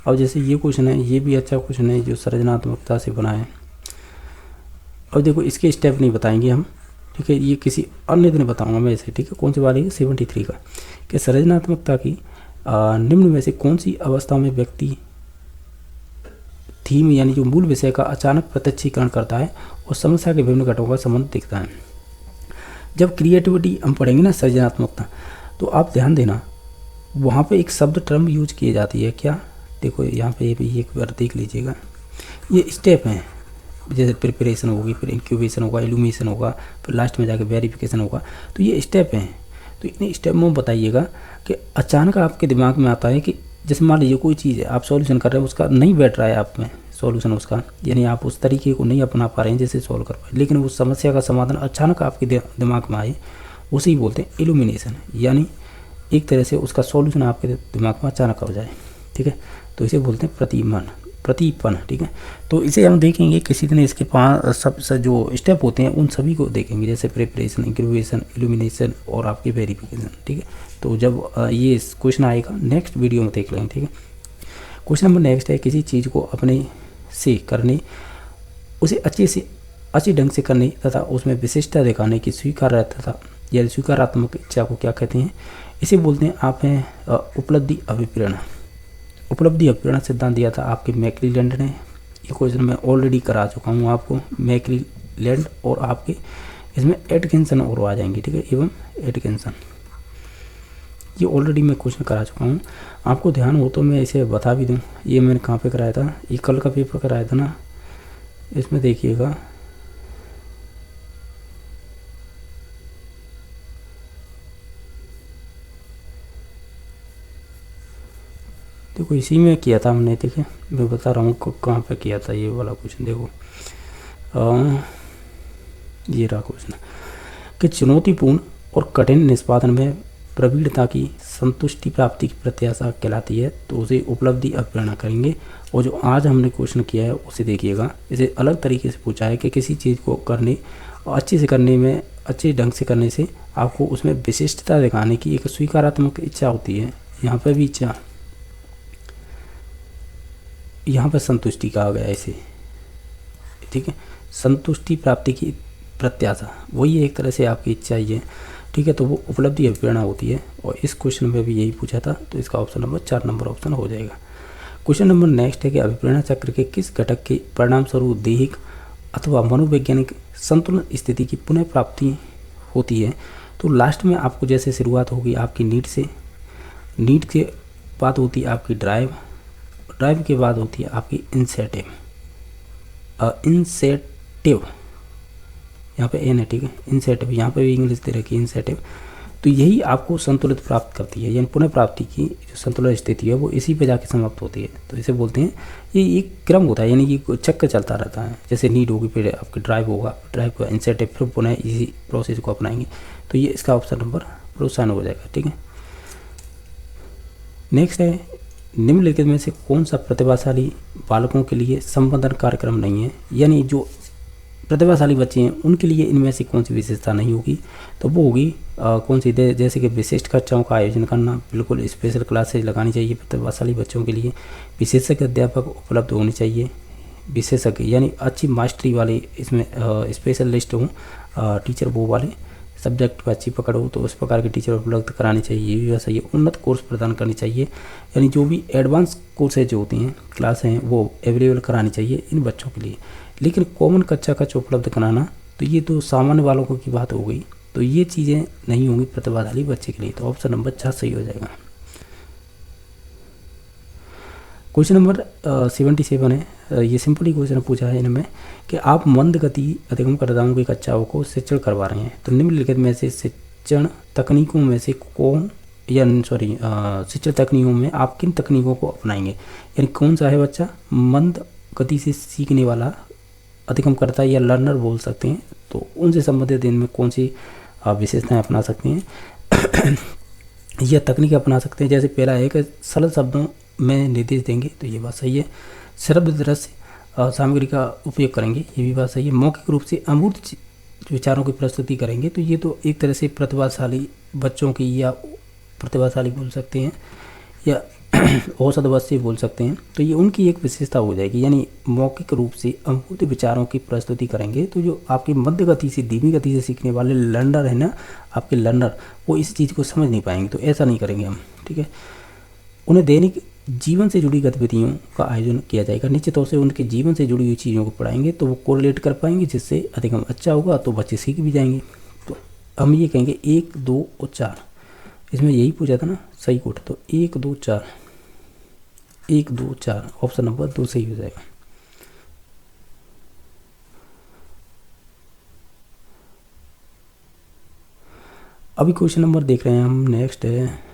अब जैसे ये क्वेश्चन है, ये भी अच्छा क्वेश्चन है, जो सृजनात्मकता से बना है। अब देखो इसके स्टेप नहीं बताएंगे हम, ठीक है, ये किसी अन्य दिन बताऊंगा मैं इसे, ठीक है। कौन सी वाली है, 73 का, कि सृजनात्मकता की निम्न में से कौन सी अवस्था में व्यक्ति थीम यानी जो मूल विषय का अचानक प्रत्यक्षीकरण करता है और समस्या के विभिन्न घटकों का संबंध दिखता है। जब क्रिएटिविटी हम पढ़ेंगे ना, सृजनात्मकता, तो आप ध्यान देना, वहाँ पे एक शब्द टर्म यूज की जाती है, क्या, देखो यहाँ पे भी एक बार देख लीजिएगा, ये स्टेप हैं, जैसे प्रिपरेशन होगी, फिर इंक्यूबेशन होगा, इल्यूमिनेशन होगा, फिर लास्ट में जाके वेरिफिकेशन होगा, तो ये स्टेप हैं। तो इन स्टेप में बताइएगा कि अचानक आपके दिमाग में आता है कि जैसे मान लीजिए कोई चीज़ है, आप सॉल्यूशन कर रहे हैं, उसका नहीं बैठ रहा है आप में सॉल्यूशन उसका, यानी आप उस तरीके को नहीं अपना पा रहे हैं जैसे सॉल्व कर पाए, लेकिन उस समस्या का समाधान अचानक आपके दिमाग में आए, उसे ही बोलते हैं इल्यूमिनेशन, यानी एक तरह से उसका सॉल्यूशन आपके दिमाग में अचानक हो जाए, ठीक है, तो इसे बोलते हैं प्रतीपन, ठीक है। तो इसे हम देखेंगे किसी दिन, इसके 5 सब जो स्टेप होते हैं उन सभी को देखेंगे, जैसे प्रिपरेशन, इंक्यूबेशन, इल्यूमिनेशन और आपकी वेरिफिकेशन, ठीक है। तो जब ये क्वेश्चन आएगा नेक्स्ट वीडियो में देख लेंगे, ठीक है। क्वेश्चन नंबर नेक्स्ट है, किसी चीज़ को अपने से करने, उसे अच्छे ढंग से करने तथा उसमें विशिष्टता दिखाने की स्वीकार्यता या स्वीकारात्मक इच्छा को क्या कहते हैं, इसे बोलते हैं आप हैं उपलब्धि अभिप्रेरणा। उपलब्धि अभिप्रेरणा सिद्धांत दिया था आपके मैकलीलैंड ने, ये क्वेश्चन मैं ऑलरेडी करा चुका हूँ आपको, मैकलीलैंड, और आपके इसमें एटकिंसन और आ जाएंगे, ठीक है, एवं एटकिंसन, ये ऑलरेडी मैं क्वेश्चन करा चुका हूँ। आपको ध्यान हो तो मैं इसे बता भी दूँ, ये मैंने कहाँ पे कराया था, ये कल का पेपर कराया था ना, इसमें देखिएगा, देखो इसी में किया था हमने, ठीक है, मैं बता रहा हूँ कहाँ पे किया था ये वाला क्वेश्चन। देखो ये रहा क्वेश्चन कि चुनौतीपूर्ण और कठिन निष्पादन में प्रवीणता की संतुष्टि प्राप्ति की प्रत्याशा कहलाती है, तो उसे उपलब्धि अभिप्रेरणा करेंगे। और जो आज हमने क्वेश्चन किया है उसे देखिएगा, इसे अलग तरीके से पूछा है कि किसी चीज़ को करने और अच्छे से करने में, अच्छे ढंग से करने से आपको उसमें विशिष्टता दिखाने की एक स्वीकारात्मक इच्छा होती है। यहाँ पर भी इच्छा, यहाँ पर संतुष्टि कहा गया है इसे, ठीक है, संतुष्टि प्राप्ति की प्रत्याशा, वही एक तरह से आपकी इच्छा ही है, ठीक है। तो वो उपलब्धि अभिप्रेरणा होती है, और इस क्वेश्चन में भी यही पूछा था, तो इसका ऑप्शन नंबर 4 नंबर ऑप्शन हो जाएगा। क्वेश्चन नंबर नेक्स्ट है कि अभिप्रेरणा चक्र के किस घटक के परिणाम स्वरूप दैहिक अथवा मनोवैज्ञानिक संतुलन स्थिति की पुनः प्राप्ति होती है। तो लास्ट में आपको जैसे शुरुआत होगी आपकी नीड से, नीड के बाद होती है आपकी ड्राइव, ड्राइव के बाद होती है आपकी इंसेटिव, यहाँ पे एन है, ठीक है, इंसेटिव, यहाँ पे भी इंग्लिश दे रखी है इंसेटिव। तो यही आपको संतुलित प्राप्त करती है, यानी पुनः प्राप्ति की जो संतुलित स्थिति है वो इसी पे जाके समाप्त होती है। तो इसे बोलते हैं, ये एक क्रम होता है, यानी कि चक्कर चलता रहता है, जैसे नीड होगी फिर आपकी ड्राइव होगा, ड्राइव का इंसेटिव, फिर पुनः इसी प्रोसेस को अपनाएंगे। तो ये इसका ऑप्शन नंबर प्रोत्साहन हो जाएगा, ठीक है। नेक्स्ट है, निम्नलिखित में से कौन सा प्रतिभाशाली बालकों के लिए संबंधन कार्यक्रम नहीं है, यानी जो प्रतिभाशाली बच्चे हैं उनके लिए इनमें से कौन सी विशेषता नहीं होगी, तो वो होगी कौन सी, जैसे कि विशिष्ट कक्षाओं का आयोजन करना, बिल्कुल स्पेशल क्लासेज लगानी चाहिए प्रतिभाशाली बच्चों के लिए, विशेषज्ञ अध्यापक उपलब्ध होने चाहिए, विशेषज्ञ यानी अच्छी मास्टरी वाले इसमें स्पेशलिस्ट हों टीचर, वो वाले सब्जेक्ट पर अच्छी पकड़ हो तो उस प्रकार के टीचर उपलब्ध कराने चाहिए, ये भी वैसा ही। उन्नत कोर्स प्रदान करनी चाहिए, यानी जो भी एडवांस कोर्सेज जो होती हैं क्लास हैं वो अवेलेबल करानी चाहिए इन बच्चों के लिए। लेकिन कॉमन कक्षा उपलब्ध कराना, तो ये तो सामान्य वालों को की बात हो गई, तो ये चीज़ें नहीं होंगी प्रतिभाशाली बच्चे के लिए, तो ऑप्शन नंबर 6 सही हो जाएगा। क्वेश्चन नंबर 77 है, ये सिंपली क्वेश्चन पूछा है इनमें कि आप मंद गति अधिगमकर्ताओं की कक्षाओं को शिक्षण करवा रहे हैं, तो निम्नलिखित में से शिक्षण तकनीकों में से कौन शिक्षण तकनीकों में आप किन तकनीकों को अपनाएंगे, यानी कौन सा है बच्चा मंद गति से सीखने वाला अधिगमकर्ता या लर्नर बोल सकते हैं, तो उनसे संबंधित इनमें कौन सी विशेषताएं अपना सकते हैं या तकनीक अपना सकते हैं। जैसे पहला है कि सरल शब्दों में निर्देश देंगे, तो ये बात सही है। शब्द दृश्य सामग्री का उपयोग करेंगे, ये भी बात सही है। मौखिक रूप से अमूर्त विचारों की प्रस्तुति करेंगे, तो ये तो एक तरह से प्रतिभाशाली बच्चों की या प्रतिभाशाली बोल सकते हैं या औसत बच्चे बोल सकते हैं, तो ये उनकी एक विशेषता हो जाएगी, यानी मौखिक रूप से अमूर्त विचारों की प्रस्तुति करेंगे। तो जो आपकी मध्य गति से धीमी गति से सीखने वाले लर्नर है ना, आपके लर्नर, वो इस चीज़ को समझ नहीं पाएंगे, तो ऐसा नहीं करेंगे हम, ठीक है। उन्हें दैनिक जीवन से जुड़ी गतिविधियों का आयोजन किया जाएगा, निश्चित तौर से उनके जीवन से जुड़ी हुई चीज़ों को पढ़ाएंगे तो वो कोरिलेट कर पाएंगे, जिससे अधिगम अच्छा होगा, तो बच्चे सीख भी जाएंगे। तो हम ये कहेंगे 1, 2 और 4, इसमें यही पूछा था ना सही कोट, तो 1, 2, 4, 1, 2, 4 ऑप्शन नंबर 2 सही हो जाएगा। अभी क्वेश्चन नंबर देख रहे हैं हम, नेक्स्ट है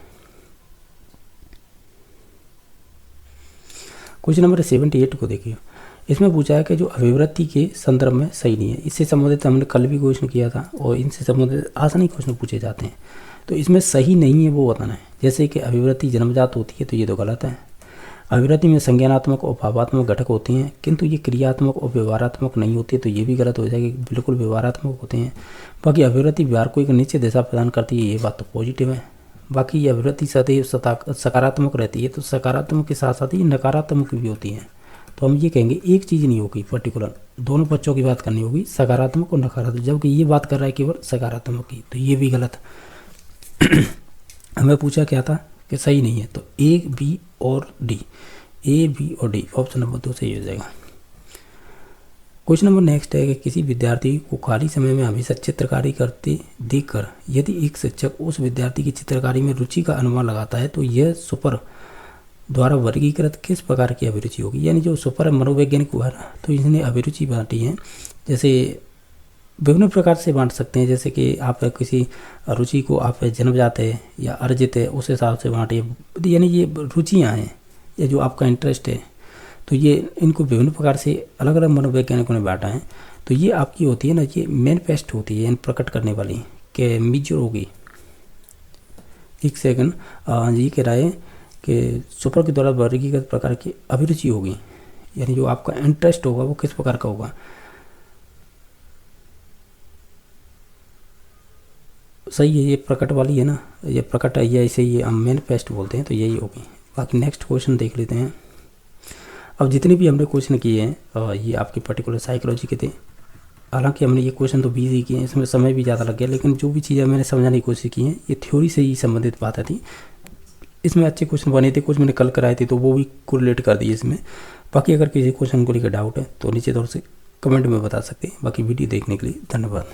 क्वेश्चन नंबर 78 को देखिए। इसमें पूछा है कि जो अभिवृत्ति के संदर्भ में सही नहीं है, इससे संबंधित हमने कल भी क्वेश्चन किया था और इनसे संबंधित आसानी क्वेश्चन पूछे जाते हैं, तो इसमें सही नहीं है वो बताना है। जैसे कि अभिवृत्ति जन्मजात होती है, तो ये तो गलत है। अभिवृत्ति में संज्ञानात्मक और भावात्मक घटक होते हैं, किंतु ये क्रियात्मक और व्यवहारात्मक नहीं होती, तो ये भी गलत हो जाएगी, बिल्कुल व्यवहारात्मक होते हैं। बाकी अभिवृत्ति व्यवहार को एक निश्चित दिशा प्रदान करती है, ये बात तो पॉजिटिव है। बाकी ये अभिवृत्ति सदैव सकारात्मक रहती है, तो सकारात्मक के साथ साथ ही नकारात्मक भी होती है, तो हम ये कहेंगे एक चीज़ नहीं होगी पर्टिकुलर, दोनों बच्चों की बात करनी होगी, सकारात्मक और नकारात्मक, जबकि ये बात कर रहा है केवल सकारात्मक की, तो ये भी गलत। हमें पूछा क्या था कि सही नहीं है, तो ए, बी और डी, ए, बी और डी ऑप्शन नंबर 2 सही हो जाएगा। क्वेश्चन नंबर नेक्स्ट है कि किसी विद्यार्थी को खाली समय में हमेशा चित्रकारी करते देखकर यदि एक शिक्षक उस विद्यार्थी की चित्रकारी में रुचि का अनुमान लगाता है, तो यह सुपर द्वारा वर्गीकृत किस प्रकार की अभिरुचि होगी, यानी जो सुपर मनोवैज्ञानिक हुआ ना, तो इसने अभिरुचि बांटी है, जैसे विभिन्न प्रकार से बांट सकते हैं, जैसे कि आप किसी रुचि को आप जन्मजात है या अर्जित है उस हिसाब से बांटिए, यानी ये रुचियाँ हैं या जो आपका इंटरेस्ट है, तो ये इनको विभिन्न प्रकार से अलग अलग मनोवैज्ञानिकों ने बांटा है। तो ये आपकी होती है ना, ये मैनिफेस्ट होती है, यानी प्रकट करने वाली कि मेजर होगी। एक सेकंड, ये कह रहा है कि सुपर के द्वारा वर्गीकृत प्रकार की अभिरुचि होगी, यानी जो आपका इंटरेस्ट होगा वो किस प्रकार का होगा। सही है, ये प्रकट वाली है ना, ये प्रकट है, ये ऐसे ही हम मैनिफेस्ट बोलते हैं, तो यही होगी। बाकी नेक्स्ट क्वेश्चन देख लेते हैं। अब जितने भी हमने क्वेश्चन किए हैं ये आपके पर्टिकुलर साइकोलॉजी के थे, हालांकि हमने ये क्वेश्चन तो 20 ही किए हैं, इसमें समय भी ज़्यादा लग गया, लेकिन जो भी चीज़ें मैंने समझाने की कोशिश की हैं ये थ्योरी से ही संबंधित बातें थी। इसमें अच्छे क्वेश्चन बने थे, कुछ मैंने कल कराए थे तो वो भी कोरिलेट कर दिए इसमें। बाकी अगर किसी क्वेश्चन को लेकर डाउट है तो नीचे तौर से कमेंट में बता सकते हैं। बाकी वीडियो देखने के लिए धन्यवाद।